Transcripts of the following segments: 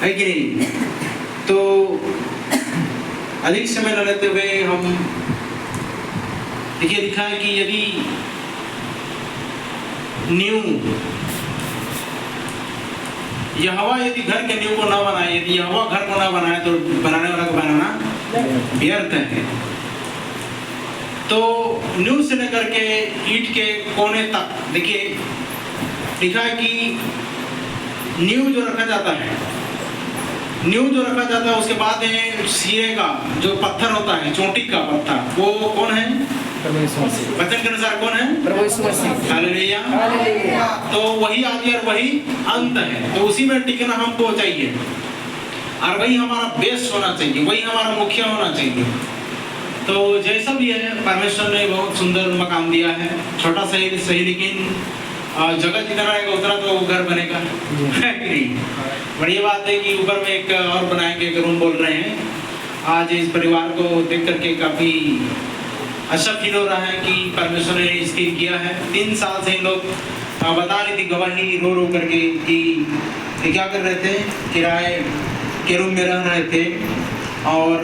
है कि नहीं? तो अधिक समय न लेते हुए हम देखिए, लिखा है कि यदि यहोवा यदि घर के नींव को न बनाए, यदि यहोवा घर को न बनाए तो बनाने वाला को बनाना व्यर्थ है। तो नींव से लेकर के ईंट के कोने तक देखिए लिखा है कि नींव जो रखा जाता है, उसके बाद सिरे का जो पत्थर होता है, चोटी का पत्थर, वो कौन है? वचन के अनुसार कौन है? प्रभु यीशु मसीह। हालेलुया। तो वही आदि और वही अंत है, तो उसी में टिकना हमको चाहिए और वही हमारा बेस होना चाहिए, वही हमारा मुखिया होना चाहिए। तो जैसा भी है, परमेश्वर ने बहुत सुंदर मकान दिया है, छोटा सही लेकिन जगह जितना रहेगा उतना तो घर बनेगा, है कि नहीं? बढ़िया बात है कि ऊपर में एक और बनाएंगे, एक रूम बोल रहे हैं। आज इस परिवार को देख करके काफ़ी अच्छा फील हो रहा है कि परमेश्वर ने स्थिर किया है। 3 साल से इन लोग बता रही थी गवाही रो करके कि क्या कर रहे थे, किराए के रूम में रह रहे थे और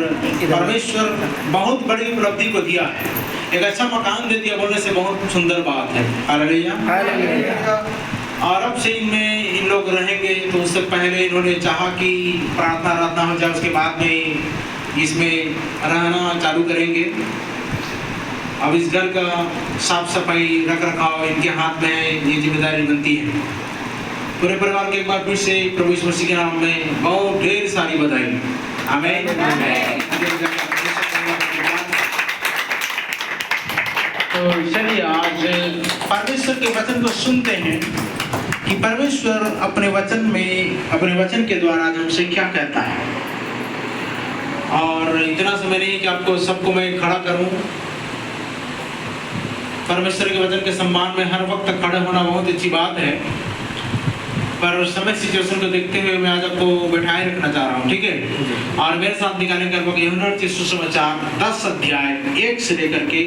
परमेश्वर बहुत बड़ी उपलब्धि को दिया है, एक अच्छा मकान दे दिया, बोलने से बहुत सुंदर बात है। हालेलुया। और अब से इनमें इन लोग रहेंगे, तो उससे पहले इन्होंने चाहा कि प्रार्थना हो जाए, उसके बाद में इसमें रहना चालू करेंगे। अब इस घर का साफ सफाई रख रखाव इनके हाथ में है, ये जिम्मेदारी बनती है। पूरे परिवार के एक बार फिर से प्रभु यीशु मसीह के नाम में बहुत ढेर सारी बधाई। आमीन। तो चलिए आज परमेश्वर के वचन को सुनते हैं कि परमेश्वर अपने वचन के द्वारा हमसे क्या कहता है। और इतना समय नहीं कि आपको सबको मैं खड़ा करूं। परमेश्वर के वचन के सम्मान में हर वक्त खड़े होना बहुत अच्छी बात है, पर समय सिचुएशन को देखते हुए मैं आज आपको बैठाए रखना चाह रहा हूँ, ठीक है? और मेरे साथ निकालने कर यूहन्ना सुसमाचार 10 अध्याय 1 से लेकर के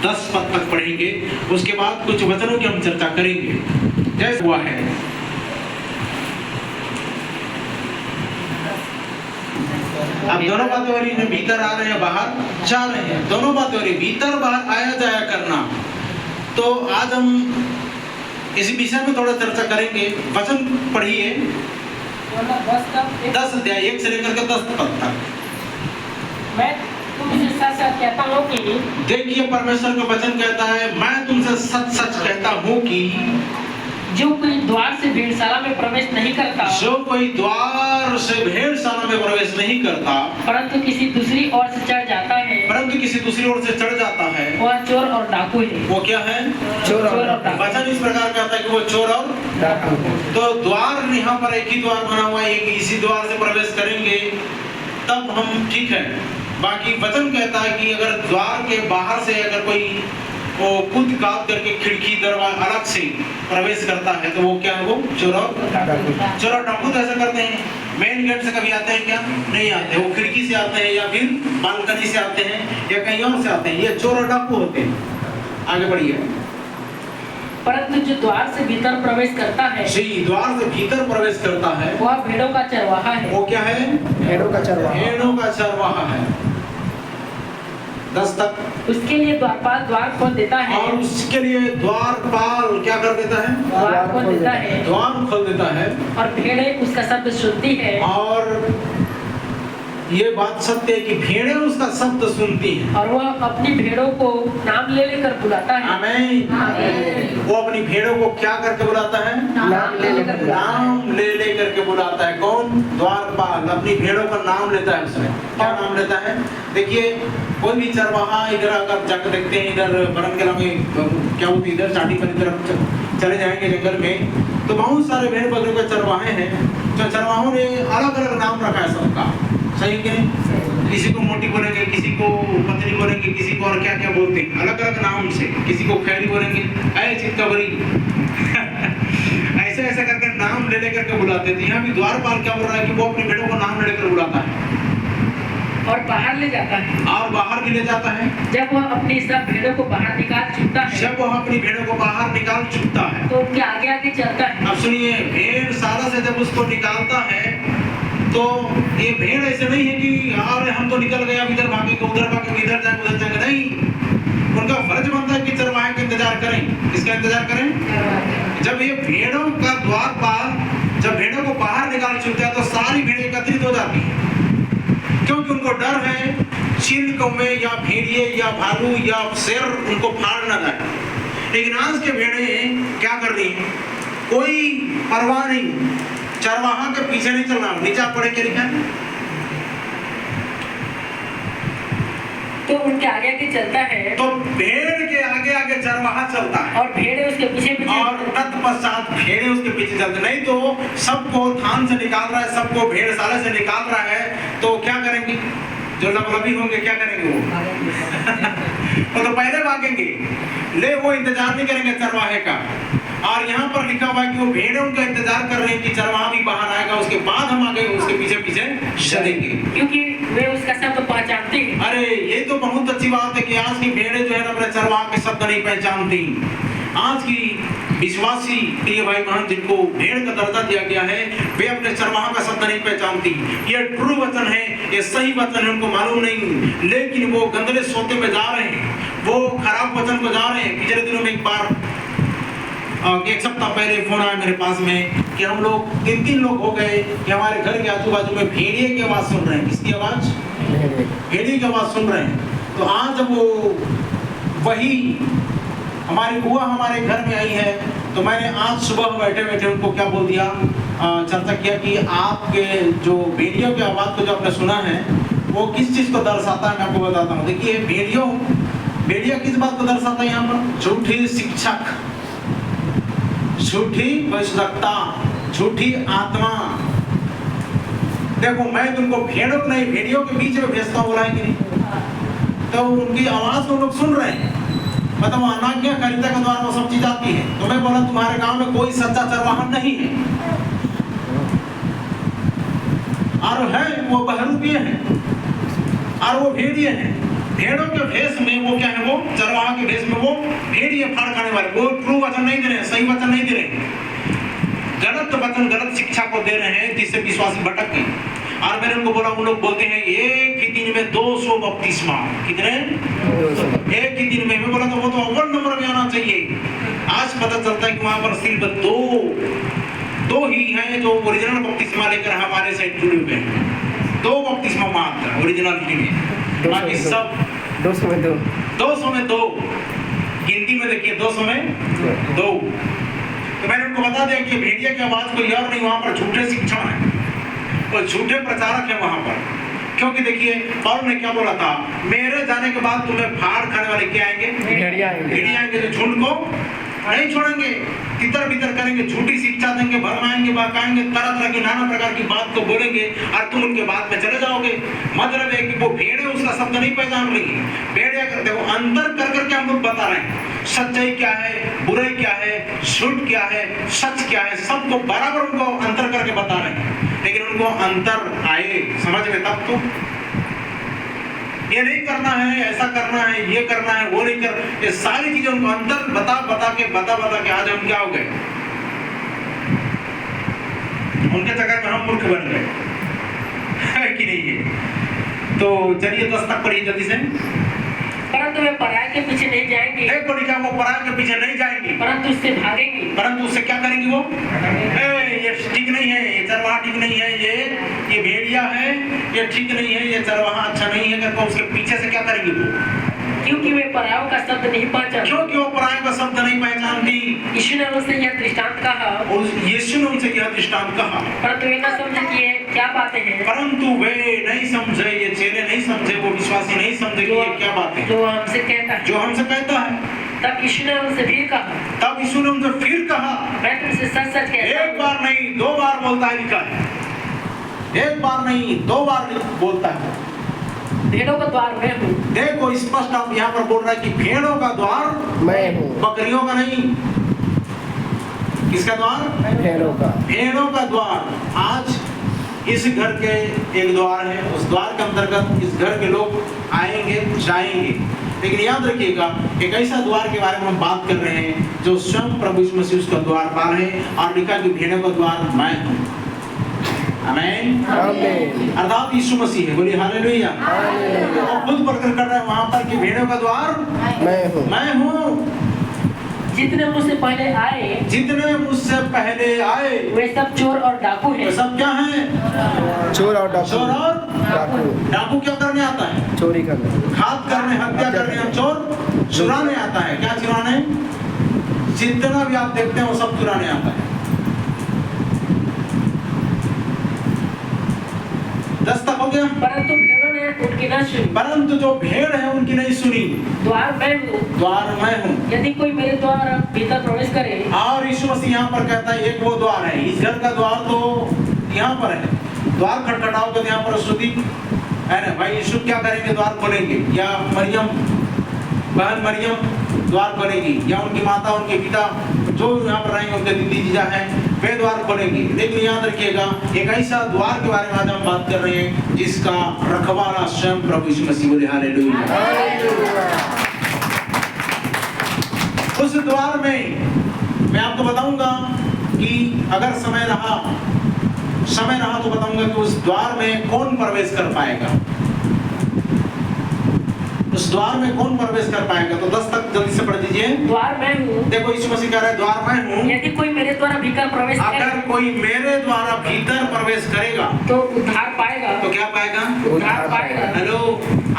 10 पद तक पढ़ेंगे। उसके बाद कुछ वचनों की हम चर्चा करेंगे। जैसे हुआ है अब दोनों बातें हो रही है, भीतर आ रहे हैं बाहर जा रहे हैं, दोनों बातें हो रही, भीतर बाहर आया जाया करना। तो आज हम इसी विषय में थोड़ा चर्चा करेंगे। वचन पढ़िए 10 अध्याय 1 से लेकर के 10 पद तक। मैं तुमसे सच कहता हूँ कि देखिए परमेश्वर का वचन कहता है, मैं तुमसे सच सच कहता हूँ कि जो कोई द्वार से भेड़शाला में प्रवेश नहीं करता, परंतु किसी दूसरी ओर से चढ़ जाता है, वह चोर और डाकू है। वो क्या है? चोर और डाकू। वचन इस प्रकार कहता है कि वो चोर और डाकू। तो द्वार यहाँ पर एक ही द्वार बना हुआ है कि इसी द्वार से प्रवेश करेंगे तब हम ठीक है। बाकी वचन कहता है कि अगर द्वार के बाहर से अगर कोई वो कूद काट करके खिड़की दरवाजा अलग से प्रवेश करता है तो वो क्या है? वो चोर और डाकू। ऐसा करते हैं, मेन गेट से कभी आते हैं क्या? नहीं आते, वो खिड़की से आते हैं या फिर बालकनी से आते हैं या कहीं और से आते हैं। ये चोर और डाकू होते हैं। आगे बढ़िए। परंतु जो द्वार से भीतर प्रवेश करता है, द्वार से भीतर प्रवेश करता है, वह भेड़ों का चरवाहा है। वो क्या है? भेड़ों का चरवाहा है। 10 तक। उसके लिए द्वारपाल द्वार खोल देता है, और उसके लिए द्वारपाल क्या कर देता है? द्वार खोल देता है, द्वार खोल देता है। और भेड़ें उसका शब्द सुनती है। और ये बात सत्य है कि भेड़ें उसका शब्द सुनती हैं, और वह अपनी भेड़ों को नाम ले लेकर बुलाता है। आमीन। वो अपनी भेड़ों को क्या करके बुलाता है? नाम ले लेकर बुलाता है। कौन? द्वारपाल अपनी भेड़ों का नाम लेता है। उसमें क्या नाम लेता है? देखिए कोई भी चरवाहा इधर अगर जाकर देखते हैं, इधर बरंगला में क्या होती है, इधर चाटी पर तरफ चले जाएंगे जंगल में तो बहुत सारे भेड़ बकरियों के चरवाहे हैं। जो चरवाहों ने अलग अलग नाम रखा है सबका, सही कि नहीं? किसी को मोटी बोलेंगे, किसी को पतली बोलेंगे, किसी को और क्या क्या बोलते हैं अलग अलग नाम से। किसी को खैरी बोलेंगे, ऐ चितकबरी ऐसे करके नाम ले लेकर के बुलाते थे। यहाँ भी द्वारपाल क्या बोल रहा है कि वो अपनी भेड़ों को नाम लेकर बुलाता है और बाहर ले जाता है, और बाहर भी ले जाता है। जब वह अपनी सब भेड़ों को बाहर निकाल चुकता है, तो उनके आगे आगे चलता है। अब सुनिए, भेड़ सारा से जब उसको निकालता है तो ये भेड़ ऐसे नहीं है कि अरे हम तो निकल गए अब इधर भागेंगे उधर भागेंगे इधर जाएंगे उधर जाएंगे, नहीं। उनका फर्ज बनता है कि चरवाहे का इंतजार करें। किसका इंतजार करें? जब ये भेड़ों का द्वारपाल जब भेड़ों को बाहर निकाल चुका है तो सारी भेड़ें एकत्रित हो जाती है, क्योंकि उनको डर है चील कौवे या भेड़िए या भालू या शेर उनको फाड़ ना जाए। लेकिन आज के भेड़े क्या कर रही हैं? कोई परवाह नहीं, चरवाहा के पीछे नहीं चलना, नीचा पड़े के लिखा है तो उनके आगे आगे चलता है, तो भेड़ के आगे आगे चरवाहा चलता है और भेड़े उसके पीछे पीछे, और तत्पश्चात भेड़े उसके पीछे चलते। नहीं तो सबको थान से निकाल रहा है, सबको भेड़शाला से निकाल रहा है, तो क्या करेंगे? जो लबलबी होंगे क्या करेंगे? वो तो पहले भागेंगे, ले वो इंतजार नहीं करेंगे चरवाहे का। और यहाँ पर लिखा हुआ है कि वो भेड़े उनका इंतजार कर रहे हैं कि चरवाहा भी बाहर आएगा, उसके बाद हम आगे उसके पीछे पीछे चलेंगे, क्योंकि वे उसका शब्द पहचानते हैं। अरे ये तो बहुत अच्छी बात है कि आज की भेड़े जो है अपने चरवाहा के शब्द नहीं पहचानती। आज की विश्वासी प्रिय भाई बहन जिनको भेड़ का दर्जा दिया गया है, वे अपने चरवाहा का शब्द नहीं पहचानती। ये ट्रू वचन है, ये सही वचन है, उनको मालूम नहीं, लेकिन वो गंदले सोते में जा रहे हैं, वो खराब वचन को जा रहे हैं। पिछले दिनों में एक बार एक सप्ताह पहले फोन आया मेरे पास में कि हम लोग 3 लोग हो गए कि हमारे घर के आजू बाजू में भेड़िए की आवाज सुन रहे हैं। किसकी आवाज? भेड़िए की आवाज सुन रहे हैं। तो आज जब वो वही हमारी बुआ हमारे घर में आई है, तो मैंने आज सुबह बैठे बैठे उनको क्या बोल दिया, चर्चा किया कि आपके जो भेड़ियों की आवाज को जो आपने सुना है वो किस चीज को दर्शाता है, मैं आपको बताता हूँ। देखिए भेड़िया किस बात को दर्शाता है यहाँ पर? झूठी शिक्षक, झूठी वैश्वता, झूठी आत्मा। देखो मैं तुमको भेड़ों को नहीं भेड़ियों के बीच में भेजता हूँ, बोला है कि नहीं? तो उनकी आवाज को लोग सुन रहे हैं, मतलब अनाज्ञाकारिता के द्वारा वो सब चीज आती है। तो मैं बोला तुम्हारे गांव में कोई सच्चा चरवाहा नहीं है, और है वो बहरूपिये हैं और वो भेड़िए हैं। भेड़ों के भेष में वो क्या है? वो चरवाहा के भेष में वो भेड़िए फाड़ खाने वाले, वो ट्रू वचन नहीं दे रहे हैं, सही वचन नहीं दे रहे हैं, गलत वचन गलत शिक्षा को दे रहे हैं, जिससे विश्वासी भटक गए। और मैंने उनको बोला, उन लोग बोलते हैं एक ही दिन में 200 बपतिस्मा। कितने? एक ही दिन में। मैं बोला तो वो तो अव्वल नंबर में आना चाहिए। आज पता चलता है कि वहां पर सिर्फ दो ही हैं जो ओरिजिनल बपतिस्मा लेकर हमारे साइड जुड़े हुए हैं। 2 बपतिस्मा मात्र ओरिजिनलिटी में, बाकी सब 200 में 2। 200 में 2, गिनती में देखिए 200 में 2। तो मैंने उनको बता दिया कि भेड़िया की आवाज कोई और नहीं, वहां पर झूठे शिक्षण है और झूठे प्रचारक है वहां पर। क्योंकि देखिए पौल ने क्या बोला था, मेरे जाने के बाद तुम्हें फाड़ खाने वाले क्या आएंगे? भेड़िया आएंगे, जो झुंड को नहीं छोड़ेंगे, तितर बितर करेंगे, झूठी शिक्षा देंगे, भरमाएंगे, बहकाएंगे, तरह तरह की नाना प्रकार की बात को बोलेंगे और तुम उनके बात में चले जाओगे। मतलब है कि वो भेड़े उसका शब्द नहीं पहचान रही है। भेड़िया करते वो अंतर कर करके हम लोग बता रहे हैं, सच्चाई क्या है, बुराई क्या है, झूठ क्या है, सच क्या है, सबको बराबर उनको अंतर करके बता रहे हैं। लेकिन उनको अंतर आए समझ में तब तो ये नहीं करना है, ऐसा करना है, ये करना है, वो नहीं कर, ये सारी चीजें उनको अंतर बता के आज हम क्या हो गए? उनके चक्कर में हम मूर्ख बन गए, है कि नहीं? है तो चलिए 10 तक पढ़िए जल्दी से। परंतु वे पराये के पीछे नहीं जाएंगे। देखो लिखा, वो पराये के पीछे नहीं जाएंगे, परंतु उससे भागेंगे। परंतु उससे क्या करेंगे? वो ये ठीक नहीं है, ये चरवाहा ठीक नहीं है, ये भेड़िया है, ये ठीक नहीं है, ये चरवाहा अच्छा नहीं है करके उसके पीछे से क्या करेंगे? वो क्योंकि वे परायों का शब्द नहीं पहचानते। क्योंकि वो परायों का शब्द नहीं पहचानती। यीशु ने उनसे यह दृष्टांत कहा, यीशु ने उनसे यह दृष्टांत कहा, परंतु वे न समझे कि ये क्या बातें हैं। परंतु वे नहीं समझे, ये चेले नहीं समझे, वो विश्वासी नहीं समझे कि ये क्या बातें, जो हमसे कहता है, जो हमसे कहता है। तब यीशु ने उनसे फिर कहा, मैं तुमसे सच सच कहता हूं, एक बार नहीं 2 बार बोलता है, लिखा है, एक बार नहीं 2 बार बोलता है, भेड़ों का द्वार मैं हूँ। देखो स्पष्ट आप यहाँ पर बोल रहा है कि भेड़ों का द्वार मैं हूँ, बकरियों का नहीं। किसका द्वार? भेड़ों का द्वार। आज इस घर के एक द्वार है, उस द्वार के अंतर्गत इस घर के लोग आएंगे जाएंगे, लेकिन याद रखिएगा एक ऐसा द्वार के बारे में हम बात कर रहे हैं जो स्वयं प्रभु यीशु मसीह उसका द्वारपाल है, और लिखा कि भेड़ों का द्वार मैं हूँ। आमीन। आमीन। अर्थात यीशु मसीह है, बोलिए हालेलुया। हालेलुया। और खुद प्रकट कर रहा है वहां पर कि भेड़ों का द्वार मैं हूँ। जितने मुझसे पहले आए जितने मुझसे पहले आए वे सब चोर और डाकू वे हैं। सब क्या हैं? चोर और डाकू। चोर और डाकू। डाकू क्या करने आता है? चोरी करने। घात करने, हत्या करने, और चोर चुराने आता है। क्या चुराने? जितना भी आप देखते हैं वो सब चुराने आता है। 10 तक हो गया। परंतु भेड़ों ने उनकी न सुनी। परंतु जो भेड़ है उनकी नहीं सुनी। द्वार मैं हूँ, द्वार मैं हूँ। यदि कोई मेरे द्वारा भीतर प्रवेश करे। और यीशु मसीह यहाँ पर कहता है एक वो द्वार है। इस घर का द्वार तो यहाँ पर है। द्वार खटखटाओगे तो यहाँ पर स्तुति है ना भाई। यीशु क्या करेंगे? द्वार खोलेंगे। या मरियम, बहन मरियम द्वार खोलेगी, या उनकी माता, उनके पिता जो यहाँ पर रहेंगे, उनके दीदी जीजा हैं, वे द्वार खोलेंगे। लेकिन याद रखिएगा एक ऐसा द्वार के बारे में आज हम बात कर रहे हैं जिसका रखवाला स्वयं प्रभु यीशु मसीह। बोले हालेलुया। उस द्वार में मैं आपको बताऊंगा कि अगर समय रहा तो बताऊंगा कि उस द्वार में कौन प्रवेश कर पाएगा। उस द्वार में कौन प्रवेश कर पाएगा? तो 10 तक जल्दी से पढ़ दीजिए। द्वार मैं हूँ, देखो यीशु मसीह कह रहा है द्वार मैं हूँ। यदि कोई मेरे द्वारा भीतर प्रवेश करे अगर कोई मेरे द्वारा भीतर प्रवेश करेगा तो उद्धार पाएगा। तो क्या पाएगा? उद्धार पाएगा। हेलो,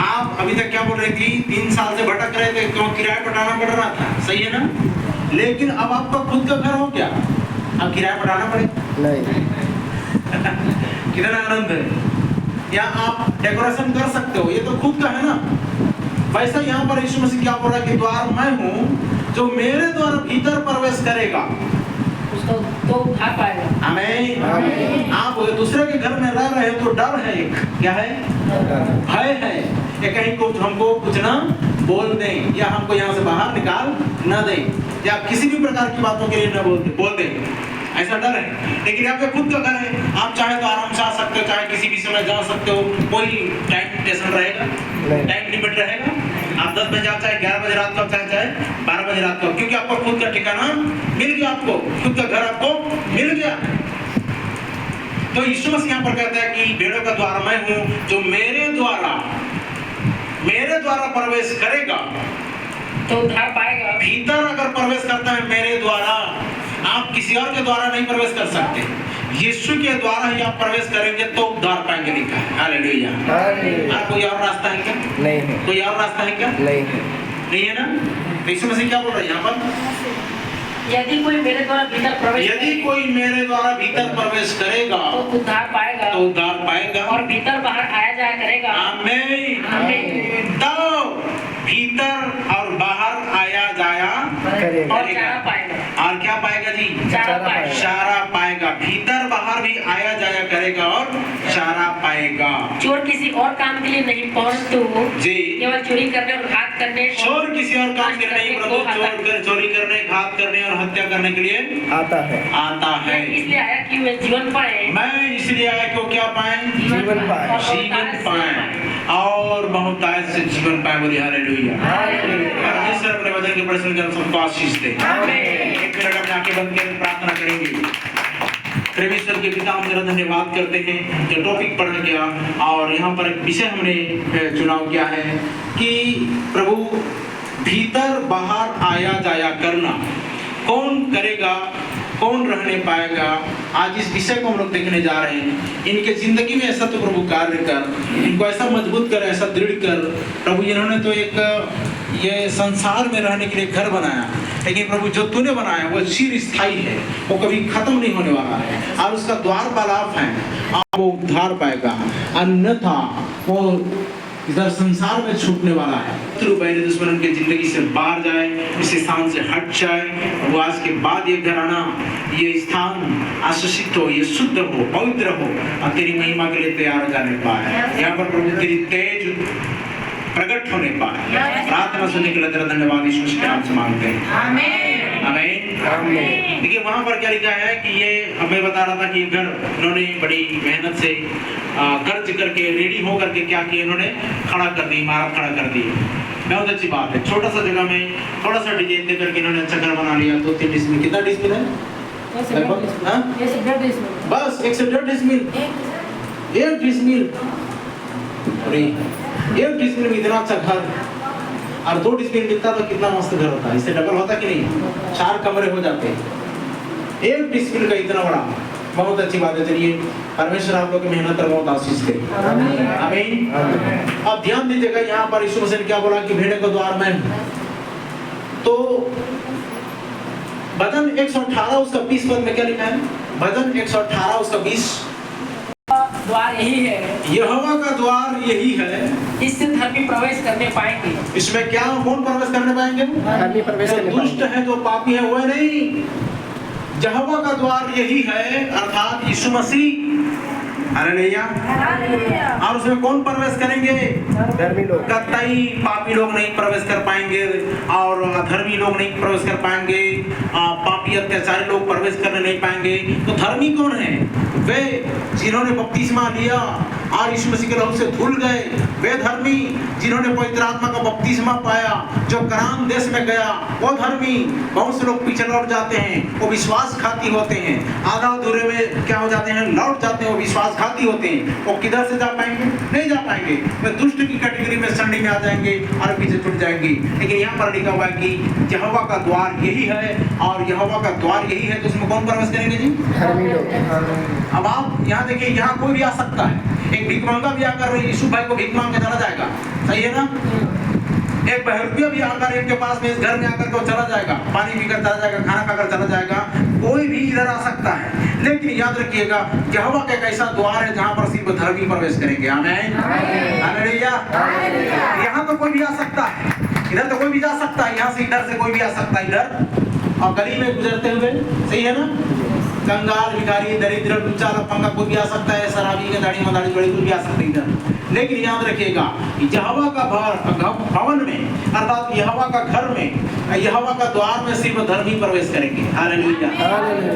आप अभी तक क्या बोल रही थी? 3 साल से भटक रहे थे, क्यों? किराया पटाना पड़ रहा था, सही है ना? लेकिन अब आपका खुद का घर हो क्या? अब किराया पटाना पड़ेगा? नहीं। कितना आनंद है। या आप डेकोरेशन कर सकते हो, ये तो खुद का है ना। वैसा यहाँ पर यीशु मसीह क्या बोल रहा है कि द्वार मैं हूँ, जो मेरे द्वारा भीतर प्रवेश करेगा उसको तो उद्धार पाएगा। आमीन। आप दूसरे के घर में रह रहे हो तो डर है, एक क्या है? भय है कि कहीं कुछ हमको कुछ ना बोल दें, या हमको यहाँ से बाहर निकाल न दें, या किसी भी प्रकार की बातों के लिए न बोल दें, ऐसा डर है। लेकिन आपका खुद का घर है, आप चाहे तो आराम से आ सकते हो, चाहे किसी भी समय जा सकते हो। कोई टाइम टेंशन रहेगा? टाइम लिमिट रहेगा? आप 10 बजे आप चाहे 11 बजे रात को, चाहे 12 बजे रात को, क्योंकि आपको खुद का ठिकाना मिल गया, आपको खुद का घर आपको मिल गया। तो यीशु मसीह यहाँ पर कहता है कि भेड़ों का द्वार मैं हूँ, जो मेरे द्वारा प्रवेश करेगा तो उद्धार पाएगा। भीतर अगर प्रवेश करता है मेरे द्वारा, आप किसी और के द्वारा नहीं प्रवेश कर सकते, यीशु के द्वारा ही आप प्रवेश करेंगे तो उद्धार पाएंगे, लिखा है। हालेलुया। आप कोई और रास्ता है क्या? नहीं है। कोई और रास्ता है क्या? नहीं है। नहीं है ना। यीशु मसीह क्या बोल रहे हैं यहाँ पर? यदि कोई मेरे द्वारा भीतर प्रवेश यदि कोई मेरे द्वारा भीतर प्रवेश करेगा तो उद्धार पाएगा, तो उद्धार पाएगा, और भीतर बाहर आया जाया करेगा। आमीन। आमीन। तो भीतर और बाहर आया जाया करेगा। और चारा पाएगा। और क्या पाएगा जी? चारा पाएगा। चारा पाएगा। भीतर बाहर भी आया जाया करेगा और चारा पाएगा। चोर किसी और काम के लिए नहीं, परंतु जी केवल चोरी करने और घात करने। चोर किसी और काम के लिए नहीं, परंतु चोरी करने, घात करने और हत्या करने के लिए आता है। इसलिए आया कि वे जीवन पाए। मैं इसलिए आया कि वो क्या पाए? जीवन पाए। जीवन पाए और बहुतायत से जीवन पाए। बोलिए हालेलुया। परमेश्वर अपने वचन के प्रश्न जन सबको आशीष दे। एक मिनट अपने आंखें बंद करके प्रार्थना करेंगे। परमेश्वर के पिता हम तेरा धन्यवाद करते हैं जो टॉपिक पढ़ गया, और यहाँ पर एक विषय हमने चुनाव किया है कि प्रभु भीतर बाहर आया जाया करना कौन करेगा, कौन रहने पाएगा। आज इस विषय को हम लोग देखने जा रहे हैं। इनके जिंदगी में ऐसा तो प्रभु कार्य कर, इनको ऐसा मजबूत कर, ऐसा दृढ़ कर प्रभु। इन्होंने तो एक ये संसार में रहने के लिए घर बनाया, लेकिन प्रभु जो तूने बनाया वो चिरस्थायी है, वो कभी खत्म नहीं होने वाला है, और उसका द्वार बालाप है, और वो उद्धार पाएगा, अन्यथा वो इधर संसार में छूटने वाला है। दुश्मन के जिंदगी से बाहर जाए, इस स्थान से हट जाए, वो आज के बाद ये घराना, ये स्थान आशीषित हो, ये शुद्ध हो, पवित्र हो, और तेरी महिमा के लिए तैयार हो जाने पाए। यहाँ पर प्रभु तेरी तेज प्रकट होने पाए। प्रार्थना सुनने के लिए तेरा धन्यवाद यीशु के नाम से मांगते हैं। आमीन। आमीन। देखिए वहाँ पर क्या लिखा है कि ये हमें बता रहा था कि घर इन्होंने बड़ी मेहनत से कर्ज करके रेडी हो करके क्या किया, इन्होंने खड़ा कर दी, इमारत खड़ा कर दी। बहुत अच्छी बात है। छोटा सा जगह में थोड़ा सा डिजाइन दे करके इन्होंने अच्छा घर बना लिया। 2-3 डिसमिल, कितना डिसमिल है? लगभग हाँ? बस 1 से 1.5 डिसमिल, 1 डिसमिल, अरे 1 डिसमिल में इतना अच्छा घर, और 2 डिसमिल मिलता तो कितना मस्त घर होता, इससे डबल होता कि नहीं, 4 कमरे हो जाते। 1 डिसमिल का इतना बड़ा, बहुत अच्छी बात है। चलिए परमेश्वर आप लोग की मेहनत और बहुत आशीष दे, आमीन। अब ध्यान दीजिएगा यहाँ पर यीशु मसीह ने क्या बोला कि भेड़ों के द्वार में, तो भजन 118 उसका 20 पद में क्या लिखा है, भजन 118 उसका 20, द्वार यही है, यहोवा का द्वार यही है, इससे धर्मी प्रवेश करने पाएंगे। इसमें क्या कौन प्रवेश करने पाएंगे, धर्मी प्रवेश जो करने दुष्ट पाएंगे। है जो पापी है वह नहीं, यहोवा का द्वार यही है अर्थात यीशु मसीह, हालेलुया। और उसमें कौन प्रवेश करेंगे, धर्मी लोग, कतई पापी लोग नहीं प्रवेश कर पाएंगे और अधर्मी लोग नहीं प्रवेश कर पाएंगे, पापी अत्याचारी लोग प्रवेश करने नहीं पाएंगे। तो धर्मी कौन है, वे जिन्होंने बपतिस्मा लिया और यीशु मसीह के लहू से धुल गए, वे धर्मी जिन्होंने पवित्र आत्मा का बपतिस्मा पाया, जो कनान देश में गया वो धर्मी। बहुत से लोग पीछे लौट जाते हैं, वो विश्वासघाती होते हैं, आधा अधूरे में क्या हो जाते हैं, लौट जाते हैं, वो विश्वासघाती होते हैं। वो किधर से जा पाएंगे, नहीं जा पाएंगे, वे दुष्ट की कैटेगरी में सरणी में आ जाएंगे और पीछे छूट जाएंगे। लेकिन यहाँ पर लिखा हुआ है कि यहोवा का द्वार यही है, और यहोवा का द्वार यही है, तो उसमें कौन प्रवेश करेंगे जी, धर्मी लोग। अब आप यहाँ देखिए, यहाँ कोई भी आ सकता है, एक भीख मांगा भी आकर यीशु भाई को भीख मांग के चला जाएगा, सही है ना, एक बहरूपिया भी आकर इनके पास में इस घर में आकर के वो चला जाएगा, पानी पीकर चला जाएगा, खाना खाकर चला जाएगा, कोई भी इधर आ सकता है। लेकिन याद रखिएगा यहोवा का एक ऐसा द्वार है जहाँ पर सिर्फ धर्मी प्रवेश करेंगे, आमीन, हालेलुया। यहाँ तो कोई भी आ सकता है, इधर तो कोई भी जा सकता है, यहाँ से इधर से कोई भी आ सकता है इधर, और गली में गुजरते हुए, सही है ना, कंगाल, भिखारी, दरिद्र, लुच्चा, लफंगा कोई भी आ सकता है, शराबी के दाढ़ी मदारी बड़ी कोई भी आ सकता है इधर। लेकिन याद रखिएगा यहोवा का भवन में अर्थात यहोवा का घर में, यहोवा का द्वार में सिर्फ धर्मी प्रवेश करेंगे, हालेलुया।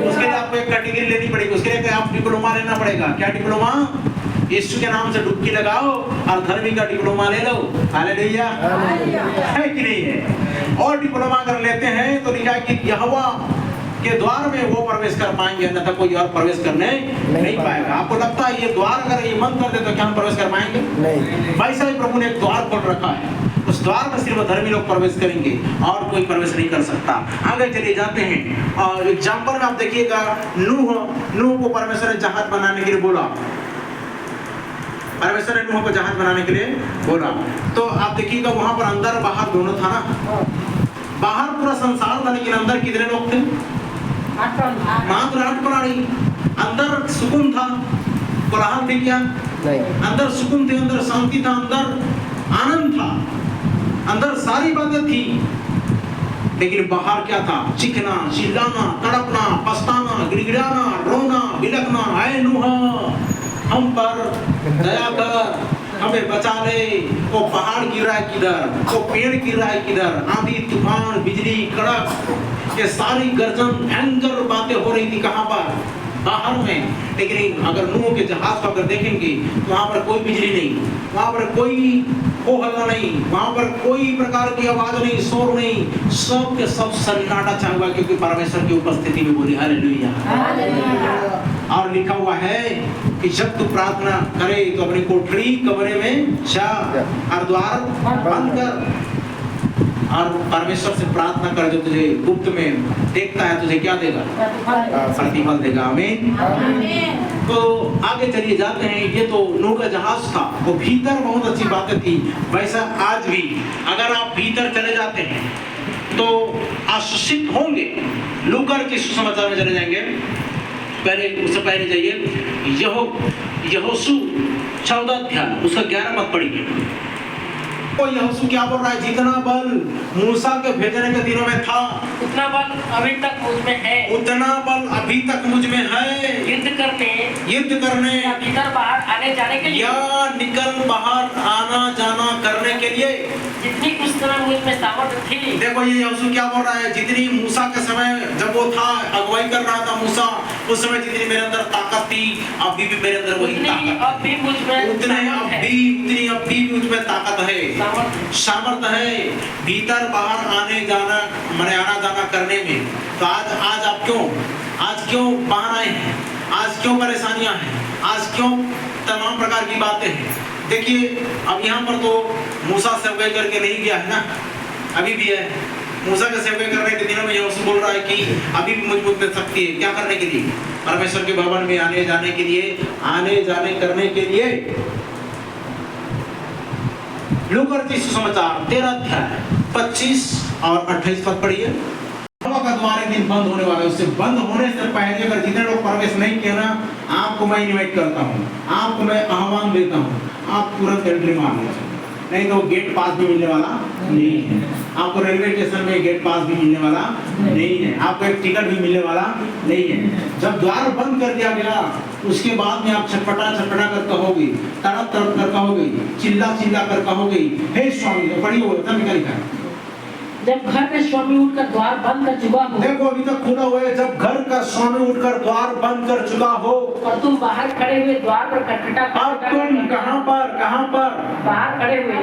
उसके लिए आपको एक कैटेगरी लेनी पड़ेगी, उसके लिए आप डिप्लोमा लेना पड़ेगा। क्या डिप्लोमा, यीशु के नाम से डुबकी लगाओ और धर्मी का डिप्लोमा ले लो, हालेलुया, है कि नहीं है। और डिप्लोमा अगर लेते हैं तो लिखा है कि यहोवा के द्वार में वो प्रवेश कर पाएंगे, अन्यथा कोई और प्रवेश करने नहीं पाएगा। आपको लगता है ये द्वार अगर ये बंद कर दे तो क्या हम प्रवेश कर पाएंगे, नहीं। वैसा ही प्रभु ने एक द्वार खोल रखा है, उस द्वार में सिर्फ धर्मी लोग प्रवेश करेंगे और कोई प्रवेश नहीं कर सकता। आगे चले जाते हैं और एग्जाम्पल में आप देखिएगा, नूह को परमेश्वर ने जहाज बनाने के लिए बोला, परमेश्वर ने नूह को जहाज बनाने के लिए बोला, तो आप देखिएगा वहां पर अंदर बाहर दोनों था ना, बाहर पूरा संसार था लेकिन अंदर कितने लोग थे, मात्र 8 प्राणी। अंदर सुकून था, कोलाहल थी क्या, नहीं। अंदर सुकून थे, अंदर शांति था, अंदर आनंद था, अंदर सारी बातें थी। लेकिन बाहर क्या था, चिखना, चिल्लाना, तड़पना, पछताना, गिड़गिड़ाना, रोना, बिलखना, आए नूह हम पर दया कर, हमें बचा ले। वो पहाड़ गिर रहा है किधर, वो पेड़ गिर रहा है किधर, आंधी तूफान बिजली कड़क, ये सारी गर्जन भयंकर बातें हो रही थी कहाँ पर, बाहर में। लेकिन अगर नूह के जहाज को अगर देखेंगे तो वहाँ पर कोई बिजली नहीं, वहाँ पर कोई हो हल्ला नहीं, वहाँ पर कोई प्रकार की आवाज नहीं, शोर नहीं, सब के सब सन्नाटा छा हुआ, क्योंकि परमेश्वर की उपस्थिति में बोली, हालेलुया। और लिखा हुआ है कि जब तू प्रार्थना करे तो अपनी कोठरी कमरे में जा और द्वार बंद कर, और परमेश्वर से प्रार्थना कर, जो तुझे गुप्त में देखता है तुझे क्या देगा, प्रतिफल देगा, आमीन। तो आगे चलिए जाते हैं। ये तो नूह का जहाज था, वो भीतर बहुत अच्छी बातें थी। वैसा आज भी अगर आप भीतर चले जाते हैं तो आशीषित होंगे। लूकर के सुसमाचार में चले जाएंगे, पहले उससे पहले जाइए यहोशू 14 अध्याय उसका 11 पद पढ़िए। तो यहोशू क्या बोल रहा है, जितना बल मूसा के भेजने के दिनों में था उतना बल अभी तक मुझ में है, उतना बल अभी तक मुझ में है, युद्ध करने या भीतर बाहर आने जाने के लिए, या निकल बाहर आना जाना करने के लिए, जितनी उस समय मुझ में सामर्थ्य थी। देखो ये यहोशू क्या बोल रहा है, जितनी मूसा के समय जब वो था अगुवाई कर रहा था मूसा, उस समय जितनी मेरे अंदर ताकत थी अभी भी मेरे अंदर वही ताकत, अभी मुझ में उतनी अभी मुझ में ताकत है, सामर्थ्य है भीतर बाहर आने जाना, मैंने आना जाना करने में। तो आज आप क्यों आज क्यों बाहर आए हैं, आज क्यों परेशानियां हैं, आज क्यों तमाम प्रकार की बातें हैं। देखिए अब यहाँ पर तो मूसा सेवकाई करके नहीं गया है ना, अभी भी है। मूसा का सेवकाई करने के दिनों में यहोशू बोल रहा है कि अभी भी मजबूत कर सकती है, क्या करने के लिए, परमेश्वर के भवन में आने जाने के लिए, आने जाने करने के लिए। लूका सुसमाचार 13 अध्याय 25 और 28 पद पढ़िए। का द्वार एक दिन बंद होने वाला है, उससे बंद होने से पहले अगर जितने लोग प्रवेश नहीं किए ना, आपको मैं इनवाइट करता हूँ, आपको मैं आह्वान देता हूँ, आप तुरंत एंट्री मार लीजिए, नहीं तो गेट पास भी मिलने वाला नहीं है। आपको रेलवे स्टेशन में गेट पास भी मिलने वाला नहीं है, आपको एक टिकट भी मिलने वाला नहीं है। जब द्वार बंद कर दिया गया उसके बाद में आप छटपटा छटपटा कर कहोगे, तड़प तड़प कर कहोगे, चिल्ला चिल्ला कर कहोगे, हे स्वामी। तो पढ़िए वो क्या लिखा है, जब घर का स्वामी उठकर द्वार बंद कर चुका हो। देखो अभी तक खुला हुआ है, जब घर का स्वामी उठकर द्वार बंद कर चुका हो और तुम बाहर खड़े हुए द्वार पर खटखटा अब तुम कहाँ पर बाहर खड़े हुए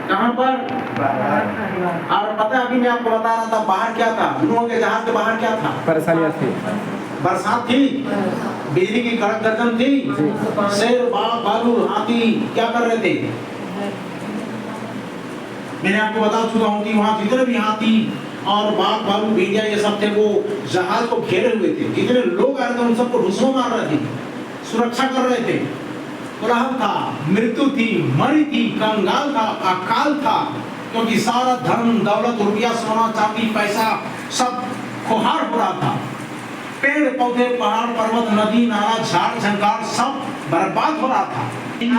कहाँ पर। और पता है अभी मैं आपको बता रहा था बाहर क्या था, नूह के जहाज के बाहर क्या था, परेशानियाँ थी, बरसात थी, बिजली की कड़क गर्जन थी, शेर बाघ भालू हाथी क्या कर रहे थे। मैंने आपको बता चुका हूँ कि वहाँ जितने भी हाथी और बाघ भालू भेड़िया ये सब थे वो जहाज को घेरे हुए थे। जितने लोग आ रहे थे उन सबको ढुसो मार रहे थे, सुरक्षा कर रहे थे। कोलाहल था, मृत्यु थी, मरी थी, कंगाल था, अकाल था, क्योंकि सारा धन दौलत रुपया सोना चांदी पैसा सब खुहार हो रहा था। पेड़ पौधे पहाड़ पर्वत नदी नाला झाड़ झंकार सब बर्बाद हो रहा था।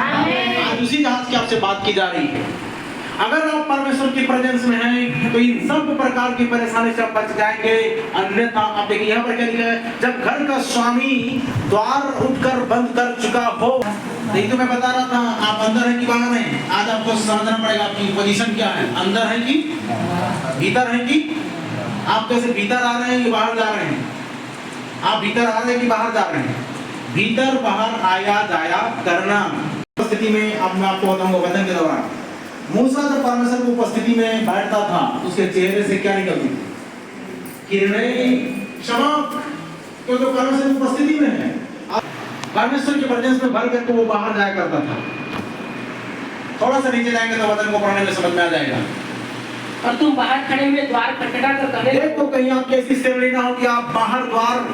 आज उसी जहाज की आपसे बात की जा रही है। अगर आप परमेश्वर की प्रेजेंस में हैं तो इन सब प्रकार की परेशानी से आप बच जाएंगे। अन्यथा आप देखिए यहाँ पर क्या लिखा है, जब घर का स्वामी द्वार उठकर बंद कर चुका हो। नहीं तो मैं बता रहा था आप अंदर हैं कि बाहर हैं, आज आपको समझना पड़ेगा आपकी पोजीशन क्या है, अंदर है कि भीतर है कि आप कैसे भीतर आ रहे हैं कि बाहर जा रहे हैं, आप भीतर आ रहे हैं कि बाहर जा रहे हैं। भीतर बाहर आया जाया करना स्थिति में अब मैं आपको बताऊंगा वचन के दौरान मूसा जब परमेश्वर की उपस्थिति में बैठता था उसके चेहरे से क्या निकलती थी, किरणें, चमक, क्योंकि परमेश्वर की उपस्थिति में है। परमेश्वर के प्रेजेंस में भर करके वो बाहर जाया करता था। थोड़ा सा नीचे जाएंगे तो वचन को पढ़ने में समझ में आ जाएगा। और तुम बाहर खड़े हुए द्वार खटखटा कर कहने एक तो कहीं आपकी ऐसी श्रेणी ना हो कि आप बाहर द्वार